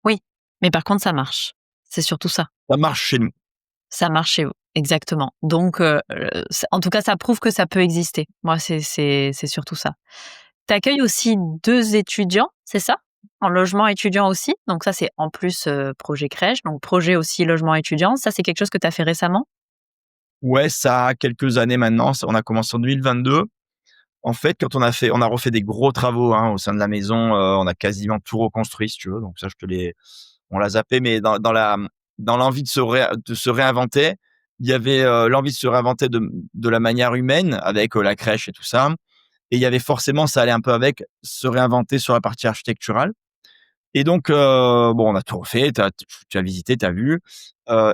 Oui, mais par contre ça marche. C'est surtout ça. Ça marche chez nous. Ça marche chez vous, exactement. Donc c en tout cas, ça prouve que ça peut exister. Moi, c'est surtout ça. Tu accueilles aussi 2 étudiants, c'est ça? En logement étudiant aussi? Donc ça, c'est en plus, projet crèche, donc projet aussi logement étudiant. Ça, c'est quelque chose que tu as fait récemment? Ouais, ça a quelques années maintenant. On a commencé en 2022. En fait, quand on a refait des gros travaux, hein, au sein de la maison, on a quasiment tout reconstruit, si tu veux. Donc ça, on l'a zappé, mais dans l'envie de se réinventer, il y avait l'envie de se réinventer de la manière humaine avec la crèche et tout ça. Et il y avait forcément, ça allait un peu avec, se réinventer sur la partie architecturale. Et donc, bon, on a tout refait. Tu as visité, tu as vu.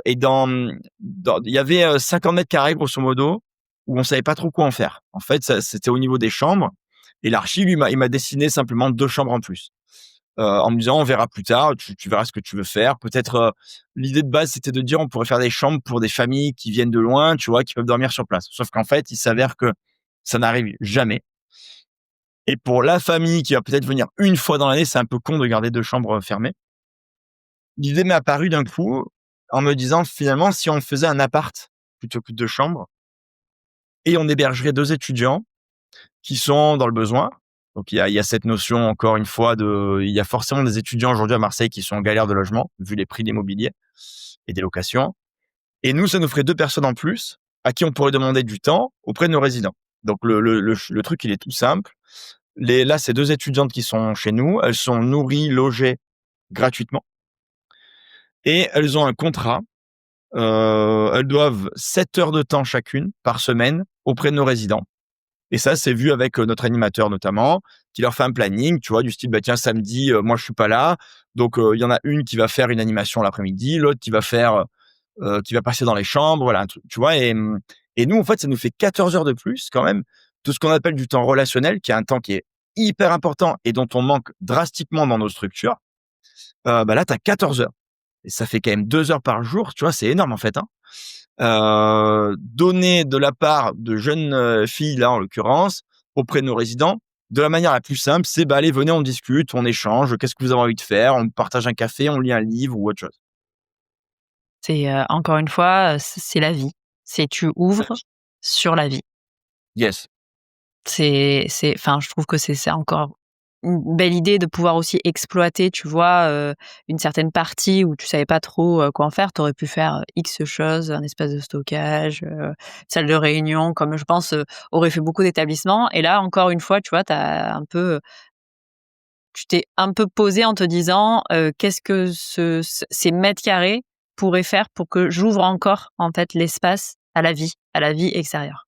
Et il y avait 50 mètres carrés grosso modo où on savait pas trop quoi en faire. En fait, c'était au niveau des chambres. Et l'archi, lui, il m'a dessiné simplement 2 chambres en plus. En me disant: «On verra plus tard, tu verras ce que tu veux faire». Peut-être, l'idée de base, c'était de dire: «On pourrait faire des chambres pour des familles qui viennent de loin, tu vois, qui peuvent dormir sur place». Sauf qu'en fait, il s'avère que ça n'arrive jamais et pour la famille qui va peut-être venir une fois dans l'année, c'est un peu con de garder 2 chambres, fermées. L'idée m'est apparue d'un coup en me disant: «Finalement, si on faisait un appart plutôt que 2 chambres et on hébergerait 2 étudiants qui sont dans le besoin». Donc il y a cette notion encore une fois il y a forcément des étudiants aujourd'hui à Marseille qui sont en galère de logement, vu les prix de l'immobilier et des locations. Et nous, ça nous ferait 2 personnes en plus, à qui on pourrait demander du temps auprès de nos résidents. Donc le truc, il est tout simple. Là, c'est 2 étudiantes qui sont chez nous. Elles sont nourries, logées gratuitement et elles ont un contrat. Elles doivent 7 heures de temps chacune par semaine auprès de nos résidents. Et ça, c'est vu avec notre animateur notamment, qui leur fait un planning, tu vois, du style, bah tiens, samedi, moi je suis pas là, donc il y en a une qui va faire une animation l'après-midi, l'autre qui va passer dans les chambres, voilà, un truc, tu vois. Et nous, en fait, ça nous fait 14 heures de plus quand même, tout ce qu'on appelle du temps relationnel, qui est un temps qui est hyper important et dont on manque drastiquement dans nos structures. Bah là, tu as 14 heures et ça fait quand même 2 heures par jour, tu vois, c'est énorme en fait, hein. Donné de la part de jeunes, filles là en l'occurrence, auprès de nos résidents, de la manière la plus simple, c'est: «Bah, allez, venez, on discute, on échange, qu'est-ce que vous avez envie de faire? On partage un café, on lit un livre ou autre chose». C'est, encore une fois, c'est la vie. C'est tu ouvres sur la vie. Yes. Enfin, je trouve que c'est encore une belle idée de pouvoir aussi exploiter, tu vois, une certaine partie où tu savais pas trop, quoi en faire. Tu aurais pu faire, X choses, un espace de stockage, salle de réunion comme je pense, auraient fait beaucoup d'établissements et là, encore une fois, tu vois, tu t'es un peu posé en te disant, qu'est-ce que ces mètres carrés pourraient faire pour que j'ouvre encore, en fait, l'espace à la vie extérieure.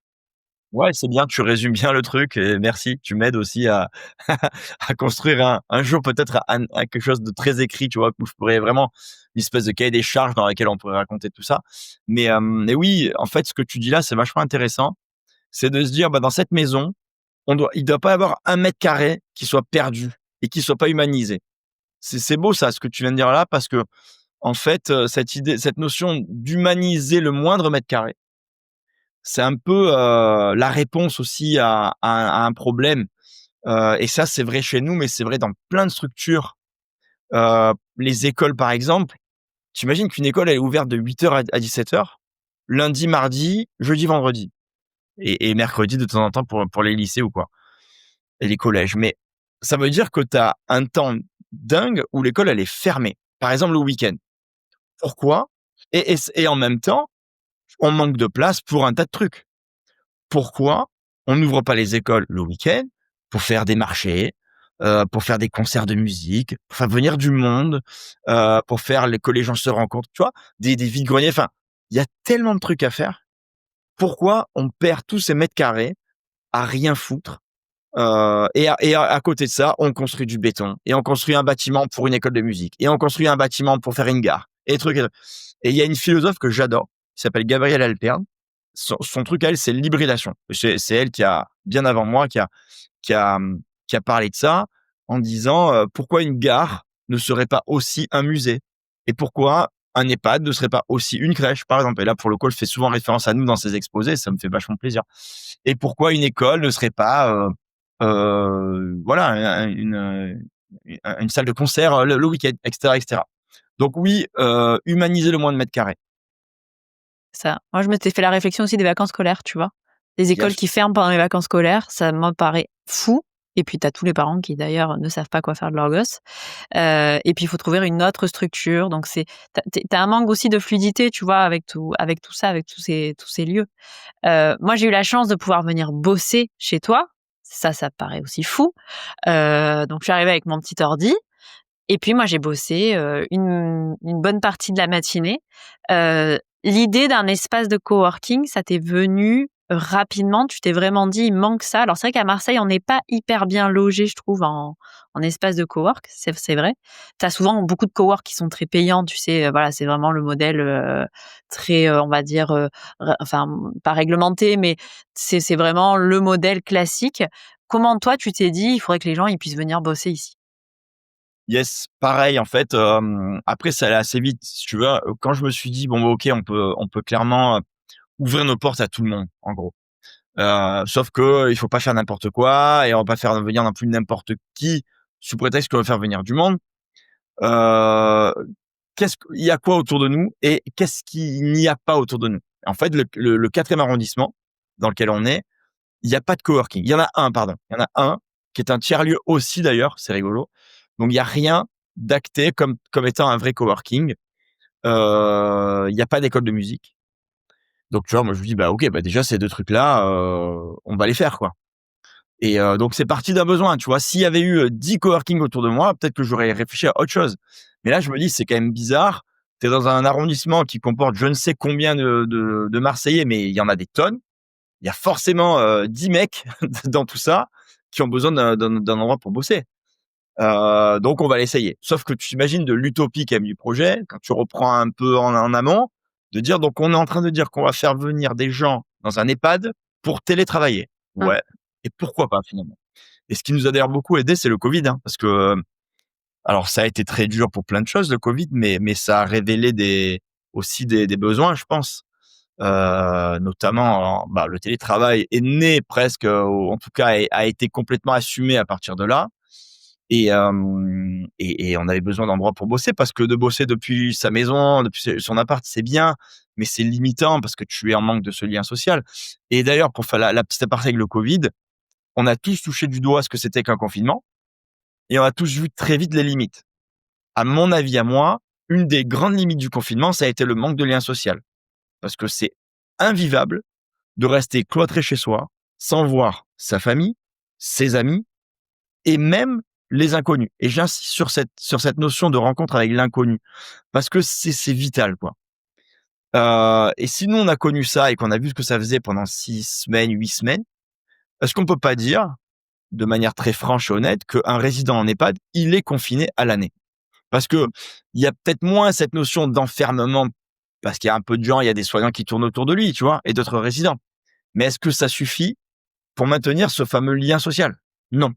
Ouais, c'est bien, tu résumes bien le truc et merci. Tu m'aides aussi à à construire un jour peut-être à quelque chose de très écrit, tu vois? Où je pourrais vraiment une espèce de cahier des charges dans lequel on pourrait raconter tout ça. Mais oui, en fait, ce que tu dis là, c'est vachement intéressant. C'est de se dire, bah, dans cette maison, il doit pas y avoir 1 mètre carré qui soit perdu et qui soit pas humanisé. C'est beau ça, ce que tu viens de dire là, parce que en fait, cette notion d'humaniser le moindre mètre carré, c'est un peu, la réponse aussi à un problème. Et ça, c'est vrai chez nous, mais c'est vrai dans plein de structures. Les écoles, par exemple, tu imagines qu'une école, elle est ouverte de 8 heures à 17 heures, lundi, mardi, jeudi, vendredi et mercredi de temps en temps pour les lycées ou quoi et les collèges. Mais ça veut dire que tu as un temps dingue où l'école, elle est fermée. Par exemple, le week-end. Pourquoi? Et en même temps, on manque de place pour un tas de trucs. Pourquoi on n'ouvre pas les écoles le week-end pour faire des marchés, pour faire des concerts de musique, pour faire venir du monde, pour faire que les gens se rencontrent, tu vois? Des vide-greniers, enfin, il y a tellement de trucs à faire. Pourquoi on perd tous ces mètres carrés à rien foutre? Et à côté de ça, on construit du béton et on construit un bâtiment pour une école de musique et on construit un bâtiment pour faire une gare et trucs et il y a une philosophe que j'adore, qui s'appelle Gabrielle Alpern. Son truc à elle, c'est l'hybridation. C'est elle qui a, bien avant moi, qui a, qui a parlé de ça en disant, pourquoi une gare ne serait pas aussi un musée? Et pourquoi un EHPAD ne serait pas aussi une crèche, par exemple? Et là, pour le coup, elle fait souvent référence à nous dans ses exposés, ça me fait vachement plaisir. Et pourquoi une école ne serait pas, voilà, une salle de concert, le week-end, et cetera, et cetera. Donc oui, humaniser le moins de mètres carrés. Ça. Moi, je m'étais fait la réflexion aussi des vacances scolaires, tu vois? Les Bien écoles sûr. qui ferment pendant les vacances scolaires, ça me paraît fou et puis tu as tous les parents qui d'ailleurs ne savent pas quoi faire de leurs gosses. Et puis il faut trouver une autre structure donc tu as un manque aussi de fluidité, tu vois? Avec tout ça, avec tous ces lieux. Moi, j'ai eu la chance de pouvoir venir bosser chez toi. Ça paraît aussi fou. Donc je suis arrivée avec mon petit ordi et puis moi j'ai bossé, une bonne partie de la matinée. L'idée d'un espace de coworking, ça t'est venu rapidement? Tu t'es vraiment dit: «Il manque ça». Alors c'est vrai qu'à Marseille, on n'est pas hyper bien logé, je trouve, en espace de cowork, c'est vrai. Tu as souvent beaucoup de cowork qui sont très payants, tu sais, voilà, c'est vraiment le modèle, très, on va dire, enfin, pas réglementé, mais c'est vraiment le modèle classique. Comment toi, tu t'es dit: «Il faudrait que les gens, ils puissent venir bosser ici»? Yes, pareil en fait, après ça allait assez vite, si tu veux. Quand je me suis dit: «Bon, bah, OK, on peut clairement, ouvrir nos portes à tout le monde», en gros. Sauf que il faut pas faire n'importe quoi et on va pas faire venir non plus n'importe qui sous prétexte qu'on va faire venir du monde. Heu, il y a quoi autour de nous et qu'est-ce qu'il n'y a pas autour de nous? En fait, le 4e arrondissement dans lequel on est, il y a pas de coworking. Il y en a un, pardon. Il y en a un qui est un tiers-lieu aussi d'ailleurs, c'est rigolo. Donc il y a rien d'acté comme étant un vrai coworking. Il y a pas d'école de musique. Donc tu vois, moi je me dis: «Bah OK, bah déjà ces 2 trucs-là, on va les faire, quoi». Et donc c'est parti d'un besoin, tu vois? S'il y avait eu, 10 coworking autour de moi, peut-être que j'aurais réfléchi à autre chose. Mais là, je me dis: «C'est quand même bizarre». Tu es dans un arrondissement qui comporte je ne sais combien de Marseillais, mais il y en a des tonnes. Il y a forcément, 10 mecs dans tout ça qui ont besoin d'un endroit pour bosser. Donc on va l'essayer. Sauf que tu t'imagines de l'utopie quand même du projet, quand tu reprends un peu en amont, de dire donc on est en train de dire qu'on va faire venir des gens dans un EHPAD pour télétravailler. Mmh. Ouais, et pourquoi pas finalement? Et ce qui nous a d'ailleurs beaucoup aidé, c'est le Covid, hein, parce que, alors ça a été très dur pour plein de choses le Covid, mais ça a révélé aussi des besoins, je pense. Notamment, bah, le télétravail est né presque, en tout cas a été complètement assumé à partir de là. Et on avait besoin d'endroits pour bosser parce que de bosser depuis sa maison, depuis son appart, c'est bien, mais c'est limitant parce que tu es en manque de ce lien social. Et d'ailleurs, pour faire la petite aparté avec le Covid, on a tous touché du doigt ce que c'était qu'un confinement. et on a tous vu très vite les limites. À mon avis, à moi, une des grandes limites du confinement, ça a été le manque de lien social. Parce que c'est invivable de rester cloîtré chez soi, sans voir sa famille, ses amis et même les inconnus. Et j'insiste sur cette notion de rencontre avec l'inconnu, parce que c'est vital, quoi. Et si nous, on a connu ça et qu'on a vu ce que ça faisait pendant 6 semaines, 8 semaines, est-ce qu'on peut pas dire, de manière très franche et honnête, qu'un résident en EHPAD, il est confiné à l'année? Parce que il y a peut-être moins cette notion d'enfermement, parce qu'il y a un peu de gens, il y a des soignants qui tournent autour de lui, tu vois, et d'autres résidents. Mais est-ce que ça suffit pour maintenir ce fameux lien social? Non.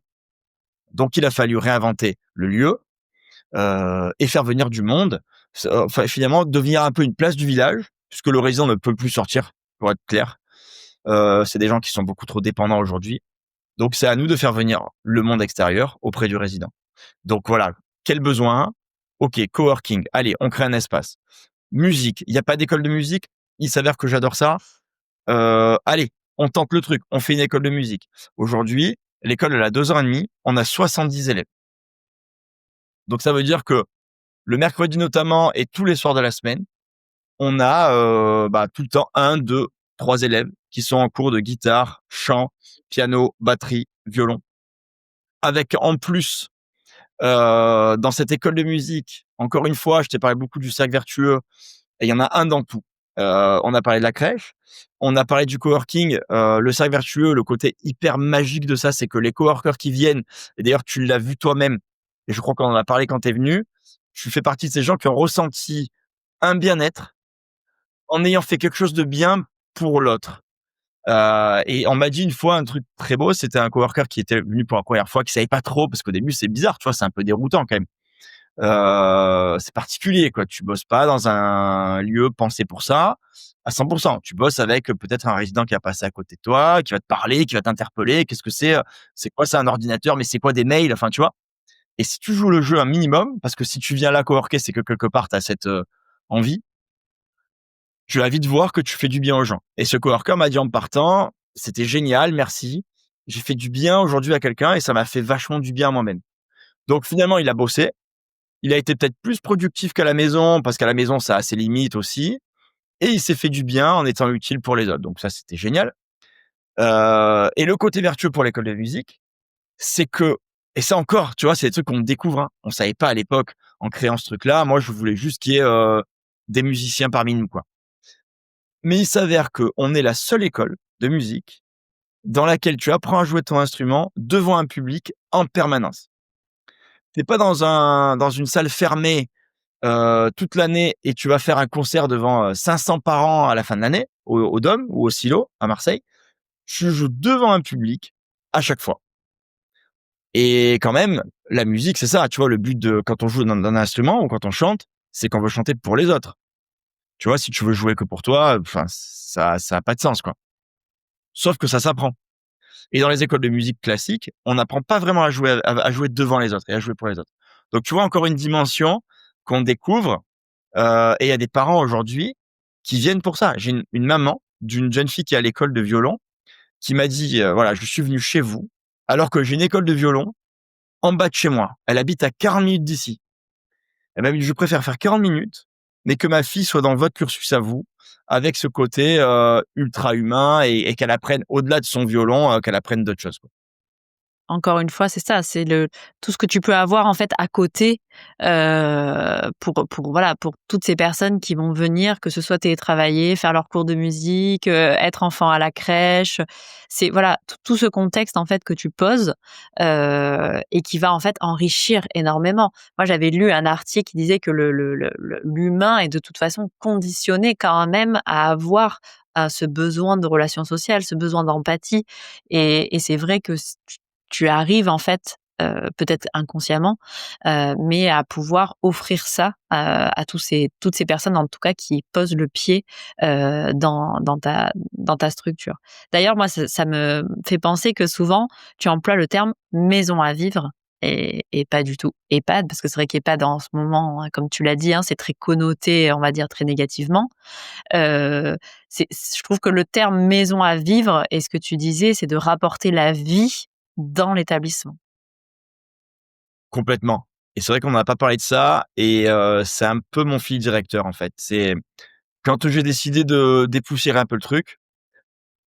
Donc il a fallu réinventer le lieu, et faire venir du monde. Enfin, finalement, devenir un peu une place du village, puisque le résident ne peut plus sortir, pour être clair. C'est des gens qui sont beaucoup trop dépendants aujourd'hui. Donc c'est à nous de faire venir le monde extérieur auprès du résident. Donc voilà, quel besoin? OK, coworking. Allez, on crée un espace. Musique, il y a pas d'école de musique? Il s'avère que j'adore ça. Allez, on tente le truc, on fait une école de musique. Aujourd'hui, l'école elle a 2 ans et demi, on a 70 élèves. Donc ça veut dire que le mercredi notamment et tous les soirs de la semaine, on a tout le temps un, 2, 3 élèves qui sont en cours de guitare, chant, piano, batterie, violon. Avec en plus, dans cette école de musique, encore une fois, je t'ai parlé beaucoup du cercle vertueux et il y en a un dans tout. On a parlé de la crèche, on a parlé du coworking, le cercle vertueux, le côté hyper magique de ça, c'est que les coworkers qui viennent, et d'ailleurs tu l'as vu toi-même, et je crois qu'on en a parlé quand tu es venu, tu fais partie de ces gens qui ont ressenti un bien-être en ayant fait quelque chose de bien pour l'autre. Et on m'a dit une fois un truc très beau, c'était un coworker qui était venu pour la première fois, qui savait pas trop, parce qu'au début c'est bizarre, tu vois, c'est un peu déroutant quand même. C'est particulier, quoi. Tu bosses pas dans un lieu pensé pour ça à 100%. Tu bosses avec peut-être un résident qui va passer à côté de toi, qui va te parler, qui va t'interpeller. Qu'est-ce que c'est? C'est quoi ça un ordinateur? Mais c'est quoi des mails? Enfin, tu vois. Et si tu joues le jeu un minimum, parce que si tu viens là coworker, c'est que quelque part t'as cette envie, tu vas vite voir que tu fais du bien aux gens. Et ce coworker m'a dit en partant, c'était génial, merci. J'ai fait du bien aujourd'hui à quelqu'un et ça m'a fait vachement du bien à moi-même. Donc finalement, il a bossé. Il a été peut-être plus productif qu'à la maison, parce qu'à la maison, ça a ses limites aussi. Et il s'est fait du bien en étant utile pour les autres. Donc ça, c'était génial. Et le côté vertueux pour l'école de musique, c'est que, et ça encore, tu vois, c'est des trucs qu'on découvre. Hein. On savait pas à l'époque, en créant ce truc-là. Moi, je voulais juste qu'il y ait des musiciens parmi nous, quoi. Mais il s'avère qu'on est la seule école de musique dans laquelle tu apprends à jouer ton instrument devant un public en permanence. T'es pas dans une salle fermée toute l'année et tu vas faire un concert devant 500 parents à la fin de l'année au Dôme ou au Silo à Marseille. Tu joues devant un public à chaque fois. Et quand même, la musique, c'est ça, tu vois, le but de quand on joue dans un instrument ou quand on chante, c'est qu'on veut chanter pour les autres. Tu vois, si tu veux jouer que pour toi, enfin, ça a pas de sens, quoi. Sauf que ça s'apprend. Et dans les écoles de musique classique, on n'apprend pas vraiment à jouer devant les autres et à jouer pour les autres. Donc, tu vois encore une dimension qu'on découvre. Et il y a des parents aujourd'hui qui viennent pour ça. J'ai une maman d'une jeune fille qui est à l'école de violon qui m'a dit, voilà, je suis venu chez vous alors que j'ai une école de violon en bas de chez moi. Elle habite à 40 minutes d'ici. Elle m'a dit, je préfère faire 40 minutes, mais que ma fille soit dans votre cursus à vous, avec ce côté ultra humain et qu'elle apprenne au-delà de son violon, qu'elle apprenne d'autres choses, quoi. Encore une fois, c'est ça, c'est le tout ce que tu peux avoir en fait à côté, pour voilà, pour toutes ces personnes qui vont venir, que ce soit télétravailler, faire leurs cours de musique, être enfant à la crèche. C'est voilà, tout ce contexte en fait que tu poses, et qui va en fait enrichir énormément. Moi, j'avais lu un article qui disait que l'humain est de toute façon conditionné quand même à avoir, ce besoin de relations sociales, ce besoin d'empathie et c'est vrai que tu arrives en fait, peut-être inconsciemment, mais à pouvoir offrir ça, à toutes ces personnes en tout cas qui posent le pied, dans ta structure. D'ailleurs moi ça me fait penser que souvent tu emploies le terme «maison à vivre» et pas du tout EHPAD parce que c'est vrai qu'EHPAD en ce moment, hein, comme tu l'as dit, hein, c'est très connoté, on va dire très négativement. Je trouve que le terme «maison à vivre» et ce que tu disais, c'est de rapporter la vie dans l'établissement. Complètement. Et c'est vrai qu'on n'a pas parlé de ça et c'est un peu mon fil directeur, en fait. C'est quand j'ai décidé de dépoussiérer un peu le truc,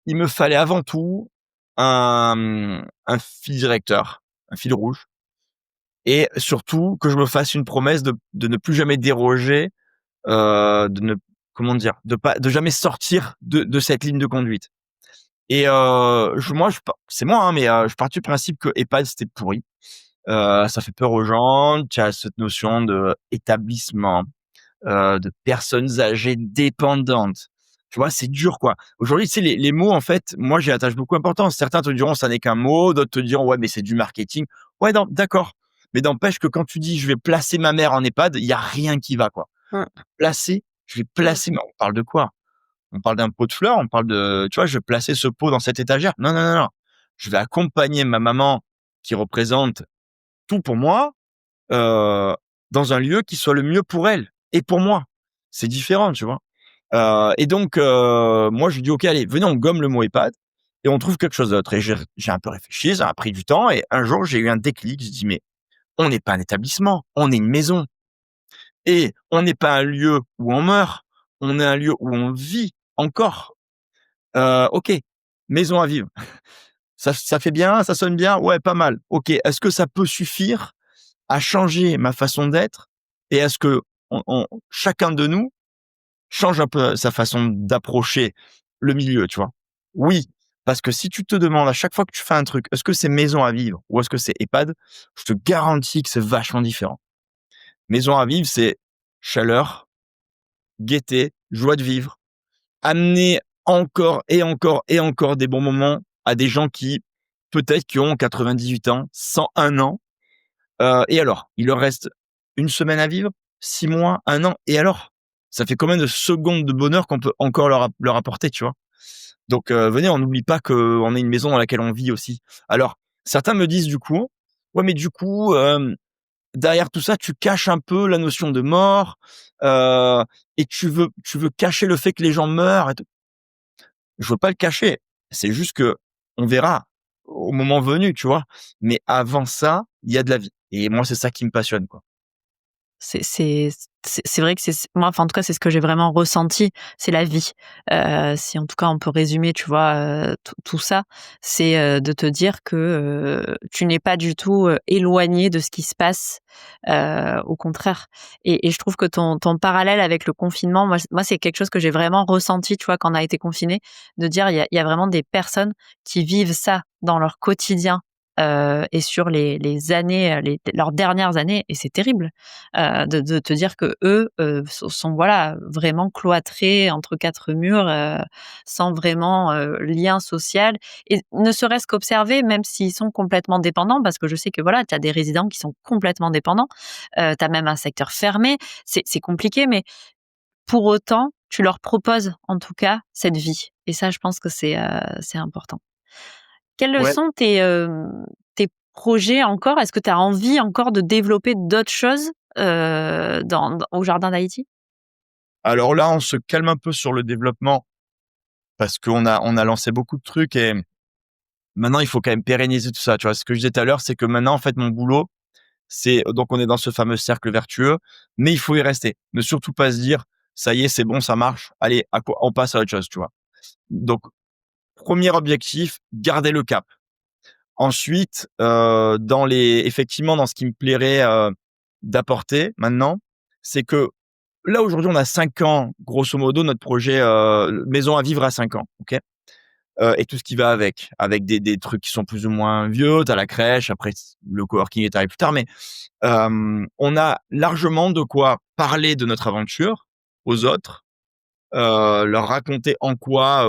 il me fallait avant tout un fil directeur, un fil rouge et surtout que je me fasse une promesse de ne plus jamais déroger, de ne comment dire? De jamais sortir de cette ligne de conduite. Et je pa c'est moi, hein, mais je pars du principe que EHPAD, c'était pourri. Ça fait peur aux gens. Tu as cette notion de établissement, de personnes âgées dépendantes. Tu vois, c'est dur, quoi. Aujourd'hui, tu sais, les mots, en fait, moi, j'y attache beaucoup d'importance. Certains te diront, ça n'est qu'un mot. D'autres te diront, ouais, mais c'est du marketing. Ouais, non, d'accord. Mais n'empêche que quand tu dis, je vais placer ma mère en EHPAD, il y a rien qui va, quoi. Mmh. Placer, je vais placer, mais on parle de quoi? On parle d'un pot de fleurs, on parle de, tu vois, je vais placer ce pot dans cette étagère. Non, non, non, non. Je vais accompagner ma maman qui représente tout pour moi, heu, dans un lieu qui soit le mieux pour elle et pour moi. C'est différent, tu vois? Et donc moi je lui dis: «OK, allez, venez, on gomme le mot EHPAD et on trouve quelque chose d'autre» et j'ai un peu réfléchi, ça a pris du temps et un jour j'ai eu un déclic. Je dis: «Mais on n'est pas un établissement, on est une maison et on n'est pas un lieu où on meurt, on est un lieu où on vit encore. OK, maison à vivre. Ça fait bien, ça sonne bien? Ouais, pas mal. OK, est-ce que ça peut suffire à changer ma façon d'être et est-ce que on chacun de nous change un peu sa façon d'approcher le milieu, tu vois? Oui, parce que si tu te demandes à chaque fois que tu fais un truc, est-ce que c'est maison à vivre ou est-ce que c'est EHPAD? Je te garantis que c'est vachement différent. Maison à vivre, c'est chaleur, gaieté, joie de vivre, amener encore et encore et encore des bons moments à des gens qui, peut-être, qui ont 98 ans, 101 ans. Et alors? Il leur reste une semaine à vivre, 6 mois, un an et alors? Ça fait combien de secondes de bonheur qu'on peut encore leur apporter, tu vois? Donc venez, on n'oublie pas qu'on est une maison dans laquelle on vit aussi. Alors, certains me disent du coup: «Ouais, mais du coup, derrière tout ça, tu caches un peu la notion de mort, heu et tu veux cacher le fait que les gens meurent et tout». Je veux pas le cacher. C'est juste que on verra au moment venu, tu vois? Mais avant ça, il y a de la vie et moi, c'est ça qui me passionne, quoi. C'est c'est c'est vrai que c'est moi, enfin, en tout cas, c'est ce que j'ai vraiment ressenti, c'est la vie. Si en tout cas on peut résumer, tu vois, tout ça, c'est, de te dire que, tu n'es pas du tout, éloigné de ce qui se passe, au contraire et je trouve que ton parallèle avec le confinement, moi, c'est quelque chose que j'ai vraiment ressenti, tu vois, quand on a été confinés, de dire il y a vraiment des personnes qui vivent ça dans leur quotidien, et sur les années, leurs dernières années et c'est terrible de te dire que eux sont voilà vraiment cloîtrés entre quatre murs, sans vraiment lien social et ne serait-ce qu'observer, même s'ils sont complètement dépendants, parce que je sais que voilà, tu as des résidents qui sont complètement dépendants, tu as même un secteur fermé, c'est compliqué, mais pour autant, tu leur proposes en tout cas cette vie et ça, je pense que c'est important. Quels Ouais. sont tes projets encore? Est-ce que tu as envie encore de développer d'autres choses, au jardin d'Haïti? Alors là, on se calme un peu sur le développement parce qu'on a lancé beaucoup de trucs et maintenant, il faut quand même pérenniser tout ça, tu vois? Ce que je disais tout à l'heure, c'est que maintenant, en fait, mon boulot, c'est donc on est dans ce fameux cercle vertueux, mais il faut y rester. Ne surtout pas se dire: «Ça y est, c'est bon, ça marche. Allez, à quoi on passe à autre chose», tu vois? Donc premier objectif, garder le cap. Ensuite, effectivement, dans ce qui me plairait, d'apporter maintenant, c'est que là, aujourd'hui, on a 5 ans, grosso modo, notre projet, maison à vivre à 5 ans, OK? Et tout ce qui va avec des trucs qui sont plus ou moins vieux. Tu as la crèche, après le coworking est arrivé plus tard, mais on a largement de quoi parler de notre aventure aux autres, leur raconter en quoi,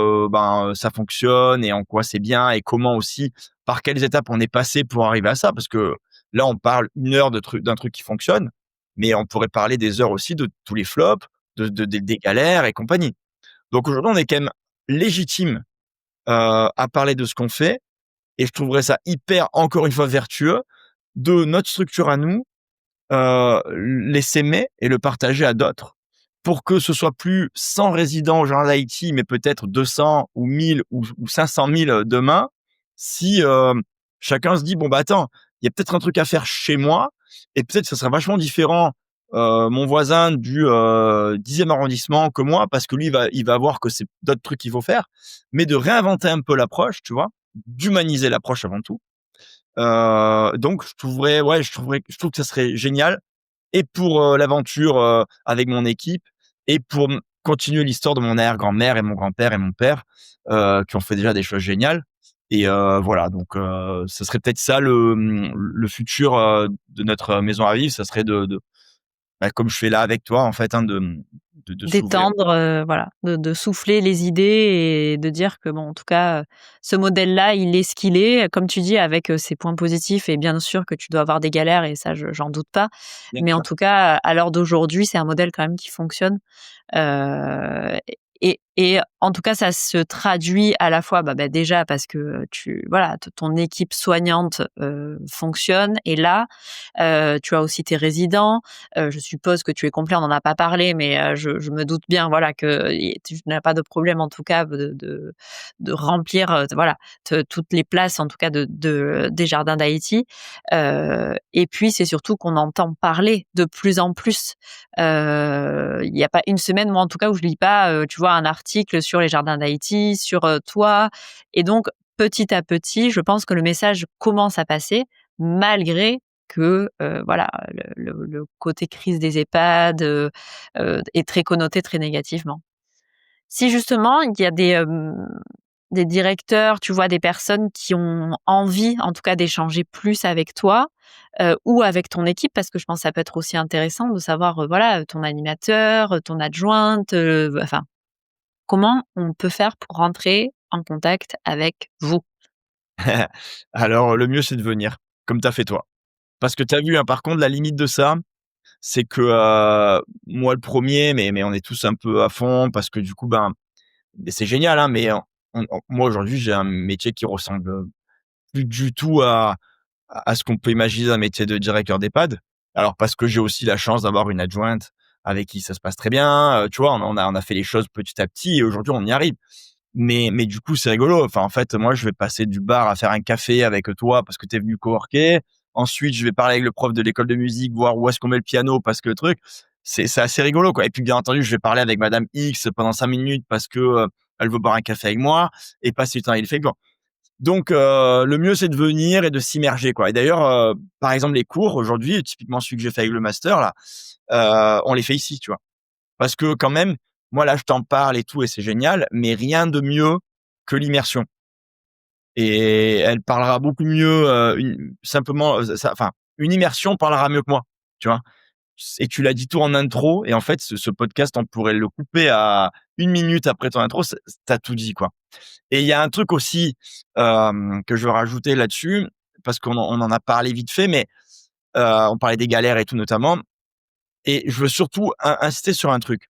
ça fonctionne et en quoi c'est bien et comment aussi, par quelles étapes on est passé pour arriver à ça. Parce que là, on parle 1 heure d'un truc qui fonctionne, mais on pourrait parler des heures aussi de tous les flops, des galères et compagnie. Donc aujourd'hui, on est quand même légitime, à parler de ce qu'on fait et je trouverais ça hyper, encore une fois, vertueux de notre structure à nous, l'essaimer et le partager à d'autres pour que ce soit plus 100 résidents au Jardin d'Haïti, mais peut-être 200 ou 1000 ou 500 000 demain. Si chacun se dit bon bah attends, il y a peut-être un truc à faire chez moi et peut-être ça sera vachement différent mon voisin du 10e arrondissement que moi parce que lui il va voir que c'est d'autres trucs qu'il faut faire, mais de réinventer un peu l'approche, tu vois, d'humaniser l'approche avant tout. Donc je trouve que ça serait génial et pour l'aventure avec mon équipe et pour continuer l'histoire de mon arrière-grand-mère et mon grand-père et mon père qui ont fait déjà des choses géniales. Et voilà, donc ce serait peut-être ça le futur de notre maison à vivre, ça serait comme je fais là avec toi en fait, hein, de s'ouvrir. D'étendre, voilà, de souffler les idées et de dire que bon, en tout cas, ce modèle-là, il est ce qu'il est, comme tu dis, avec, ses points positifs et bien sûr que tu dois avoir des galères et ça, j'en doute pas. Bien Mais en sûr. tout cas, à l'heure d'aujourd'hui, c'est un modèle quand même qui fonctionne. Heu et en tout cas, ça se traduit à la fois, déjà parce que ton équipe soignante, fonctionne et là, tu as aussi tes résidents. Je suppose que tu es complet, on n'en a pas parlé, mais je me doute bien, voilà, que tu n'as pas de problème en tout cas de remplir, voilà, toutes les places en tout cas des jardins d'Haïti. Et puis c'est surtout qu'on entend parler de plus en plus. Il n'y a pas une semaine, moi en tout cas, où je lis pas, tu vois, un article sur les jardins d'Haïti, sur, toi et donc petit à petit, je pense que le message commence à passer malgré que, voilà, le côté crise des EHPAD, est très connoté très négativement. Si justement il y a des directeurs, tu vois, des personnes qui ont envie, en tout cas, d'échanger plus avec toi, ou avec ton équipe, parce que je pense que ça peut être aussi intéressant de savoir, voilà, ton animateur, ton adjointe, enfin, comment on peut faire pour rentrer en contact avec vous? Alors le mieux c'est de venir, comme tu as fait toi. Parce que tu as vu, hein, par contre la limite de ça, c'est que moi le premier, mais on est tous un peu à fond parce que du coup, mais c'est génial, hein, mais moi aujourd'hui j'ai un métier qui ressemble plus du tout à ce qu'on peut imaginer d'un métier de directeur d'EHPAD. Alors parce que j'ai aussi la chance d'avoir une adjointe avec qui ça se passe très bien, tu vois? On a fait les choses petit à petit et aujourd'hui on y arrive. Mais du coup, c'est rigolo. Enfin, en fait, moi, je vais passer du bar à faire un café avec toi parce que tu es venu coworker. Ensuite, je vais parler avec le prof de l'école de musique, voir où est-ce qu'on met le piano parce que le truc, c'est assez rigolo, quoi. Et puis, bien entendu, je vais parler avec Madame X pendant 5 minutes parce que elle veut boire un café avec moi et passer du temps avec les fréquents. Donc, le mieux, c'est de venir et de s'immerger, quoi. Et d'ailleurs, par exemple, les cours aujourd'hui, typiquement celui que j'ai fait avec le master là, on les fait ici, tu vois. Parce que quand même, moi là, je t'en parle et tout et c'est génial, mais rien de mieux que l'immersion. Et elle parlera beaucoup mieux, simplement, enfin, une immersion parlera mieux que moi, tu vois? Et tu l'as dit tout en intro et en fait, ce podcast, on pourrait le couper à 1 minute après ton intro, tu tout dit, quoi. Et il y a un truc aussi, que je veux rajouter là-dessus, parce on en a parlé vite fait, mais on parlait des galères et tout notamment et je veux surtout insister sur un truc.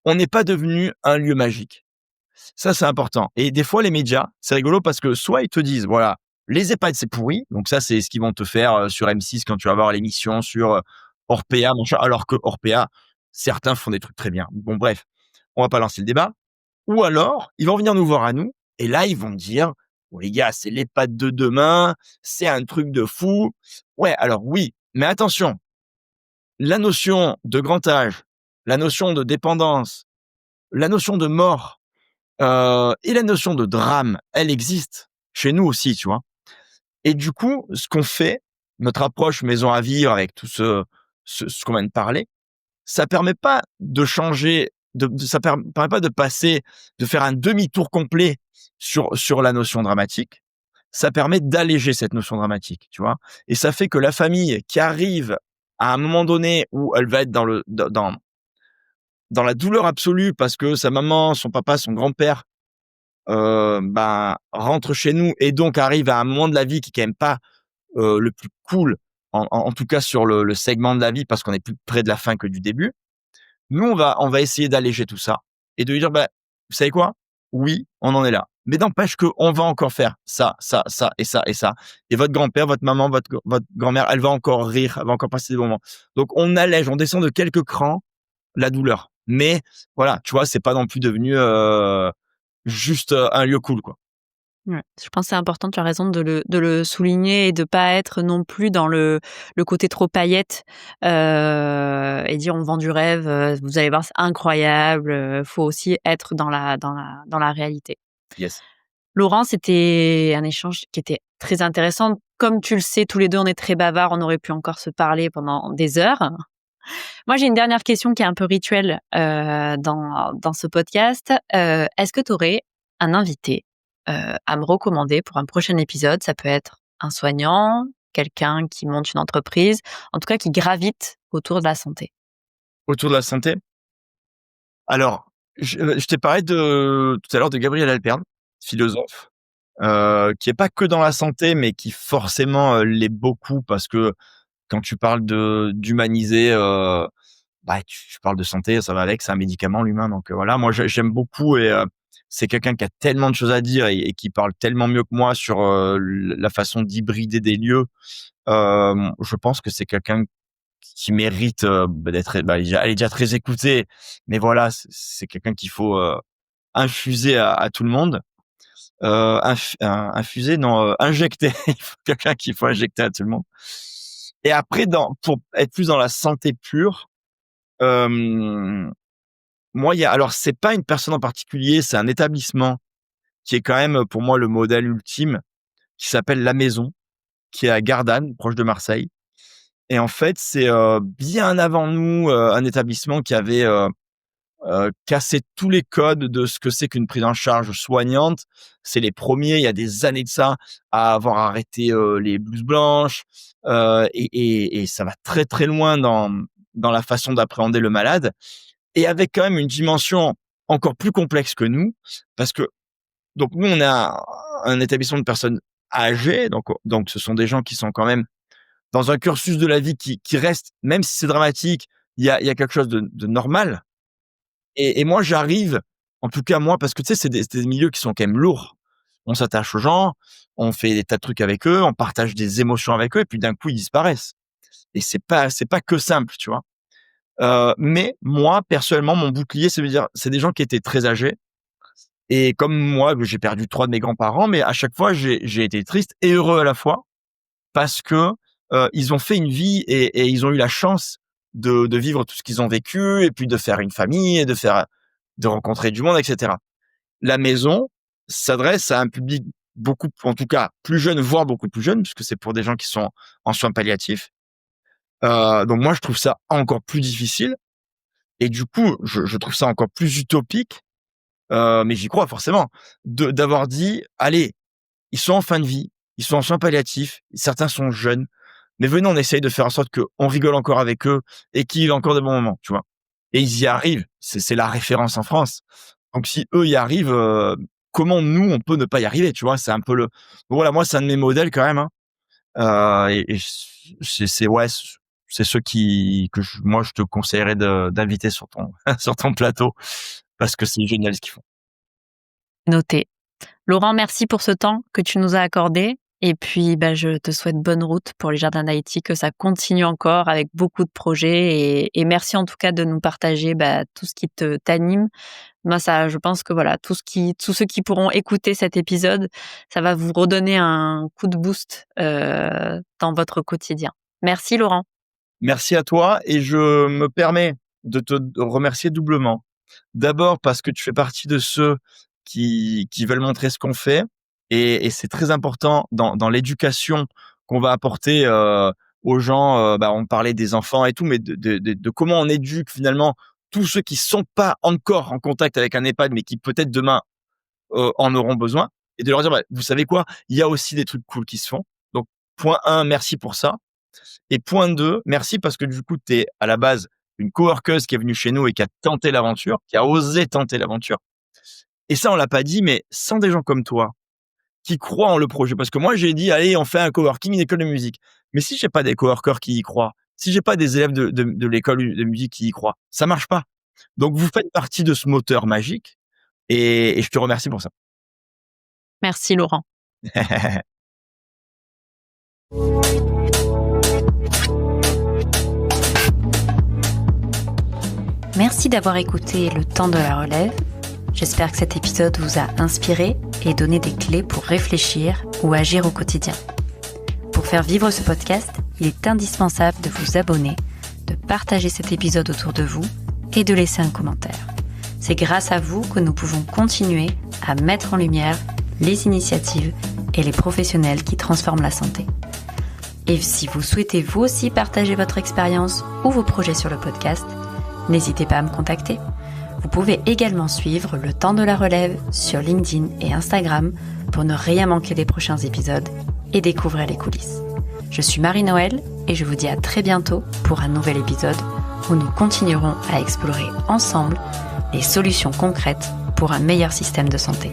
On n'est pas devenu un lieu magique. Ça, c'est important. Et des fois, les médias, c'est rigolo parce que soit ils te disent, voilà, les EHPAD, c'est pourri. Donc ça, c'est ce qu'ils vont te faire sur M6 quand tu vas voir l'émission sur Orpea, machin. Alors que Orpea, certains font des trucs très bien. Bon, bref, on va pas lancer le débat. Ou alors, ils vont venir nous voir à nous. Et là, ils vont dire, oh, les gars, c'est l'EHPAD de demain. C'est un truc de fou. Ouais, alors oui. Mais attention, la notion de grand âge, la notion de dépendance, la notion de mort, et la notion de drame, elle existe chez nous aussi, tu vois? Et du coup, ce qu'on fait, notre approche maison à vivre avec tout ce qu'on vient de parler, ça permet pas de changer, ça permet pas de passer, de faire un demi-tour complet sur la notion dramatique. Ça permet d'alléger cette notion dramatique, tu vois? Et ça fait que la famille qui arrive à un moment donné où elle va être dans la douleur absolue parce que sa maman, son papa, son grand-père rentre chez nous et donc arrive à un moment de la vie qui est quand même pas le plus cool, en tout cas sur le segment de la vie parce qu'on est plus près de la fin que du début. Nous, on va essayer d'alléger tout ça et de lui dire: «Bah, vous savez quoi? Oui, on en est là, mais n'empêche qu'on va encore faire ça, ça, ça et ça et ça et votre grand-père, votre maman, votre grand-mère, elle va encore rire, elle va encore passer des bons moments». Donc on allège, on descend de quelques crans la douleur. Mais voilà, tu vois, c'est pas non plus devenu juste un lieu cool, quoi. Ouais, je pense que c'est important, tu as raison de le souligner et de pas être non plus dans le côté trop paillette, et dire: «On vend du rêve, vous allez voir, c'est incroyable», faut aussi être dans la réalité. Yes. Laurent, c'était un échange qui était très intéressant. Comme tu le sais, tous les 2, on est très bavards, on aurait pu encore se parler pendant des heures. Moi, j'ai une dernière question qui est un peu rituelle, dans ce podcast. Est-ce que tu aurais un invité, à me recommander pour un prochain épisode? Ça peut être un soignant, quelqu'un qui monte une entreprise, en tout cas qui gravite autour de la santé. Autour de la santé? Alors, je t'ai parlé tout à l'heure de Gabriel Alpern, philosophe, qui est pas que dans la santé, mais qui forcément, l'est beaucoup parce que quand tu parles d'humaniser, bah, tu parles de santé, ça va avec, c'est un médicament l'humain, donc voilà. Moi j'aime beaucoup et c'est quelqu'un qui a tellement de choses à dire et qui parle tellement mieux que moi sur, la façon d'hybrider des lieux. Je pense que c'est quelqu'un qui mérite, d'être elle est déjà très écoutée, mais voilà, c'est quelqu'un qu'il faut, infuser à tout le monde. Infuser non, injecter. Il faut quelqu'un qu'il faut injecter à tout le monde. Et après pour être plus dans la santé pure, moi il y a alors c'est pas une personne en particulier, c'est un établissement qui est quand même pour moi le modèle ultime, qui s'appelle La Maison, qui est à Gardanne, proche de Marseille. Et en fait, c'est, bien avant nous, un établissement qui avait, cassé tous les codes de ce que c'est qu'une prise en charge soignante. C'est les premiers, il y a des années de ça, à avoir arrêté, les blouses blanches, et ça va très, très loin dans la façon d'appréhender le malade et avec quand même une dimension encore plus complexe que nous. Parce que donc nous, on a un établissement de personnes âgées, donc ce sont des gens qui sont quand même dans un cursus de la vie qui reste, même si c'est dramatique, il y a quelque chose de normal. Et moi, j'arrive, en tout cas moi, parce que tu sais, c'est des milieux qui sont quand même lourds. On s'attache aux gens, on fait des tas de trucs avec eux, on partage des émotions avec eux, et puis d'un coup, ils disparaissent. Et c'est pas que simple, tu vois. Mais moi, personnellement, mon bouclier, c'est de dire, c'est des gens qui étaient très âgés. Et comme moi, j'ai perdu 3 de mes grands-parents, mais à chaque fois, j'ai été triste et heureux à la fois parce que ils ont fait une vie et ils ont eu la chance de vivre tout ce qu'ils ont vécu et puis de faire une famille et de rencontrer du monde, etc. La maison s'adresse à un public beaucoup, en tout cas plus jeune, voire beaucoup plus jeune, puisque c'est pour des gens qui sont en soins palliatifs. Donc moi, je trouve ça encore plus difficile et du coup, je trouve ça encore plus utopique, mais j'y crois forcément, d'avoir dit: «Allez, ils sont en fin de vie, ils sont en soins palliatifs, certains sont jeunes, mais venez, on essaye de faire en sorte qu'on rigole encore avec eux et qu'ils aient encore de bons moments», tu vois? Et ils y arrivent, c'est la référence en France. Donc si eux y arrivent, comment nous, on peut ne pas y arriver, tu vois? C'est un peu le donc voilà, moi, c'est un de mes modèles quand même, hein, et c'est ouais, c'est ceux moi, je te conseillerais d'inviter sur ton sur ton plateau parce que c'est génial ce qu'ils font. Noté. Laurent, merci pour ce temps que tu nous as accordé et puis, bah, je te souhaite bonne route pour les jardins d'Haïti, que ça continue encore avec beaucoup de projets et merci en tout cas de nous partager, bah, tout ce qui t'anime. Moi, ça, je pense que voilà, tous ceux qui pourront écouter cet épisode, ça va vous redonner un coup de boost, dans votre quotidien. Merci Laurent. Merci à toi et je me permets de te remercier doublement. D'abord parce que tu fais partie de ceux qui veulent montrer ce qu'on fait et c'est très important dans l'éducation qu'on va apporter, aux gens, on parlait des enfants et tout, mais de comment on éduque finalement tous ceux qui sont pas encore en contact avec un EHPAD, mais qui peut-être demain, en auront besoin et de leur dire: «Bah, vous savez quoi? Il y a aussi des trucs cool qui se font». Donc point 1, merci pour ça. Et point 2, merci parce que du coup, tu es à la base une coworkeuse qui est venue chez nous et qui a tenté l'aventure, qui a osé tenter l'aventure. Et ça, on l'a pas dit, mais sans des gens comme toi, qui croient en le projet. Parce que moi, j'ai dit, allez, on fait un coworking, une école de musique. Mais si j'ai pas des coworkers qui y croient, si j'ai pas des élèves de l'école de musique qui y croient, ça marche pas. Donc, vous faites partie de ce moteur magique et je te remercie pour ça. Merci Laurent. Merci d'avoir écouté Le Temps de la Relève. J'espère que cet épisode vous a inspiré et donné des clés pour réfléchir ou agir au quotidien. Pour faire vivre ce podcast, il est indispensable de vous abonner, de partager cet épisode autour de vous et de laisser un commentaire. C'est grâce à vous que nous pouvons continuer à mettre en lumière les initiatives et les professionnels qui transforment la santé. Et si vous souhaitez vous aussi partager votre expérience ou vos projets sur le podcast, n'hésitez pas à me contacter. Vous pouvez également suivre Le Temps de la Relève sur LinkedIn et Instagram pour ne rien manquer des prochains épisodes et découvrir les coulisses. Je suis Marie-Noël et je vous dis à très bientôt pour un nouvel épisode où nous continuerons à explorer ensemble les solutions concrètes pour un meilleur système de santé.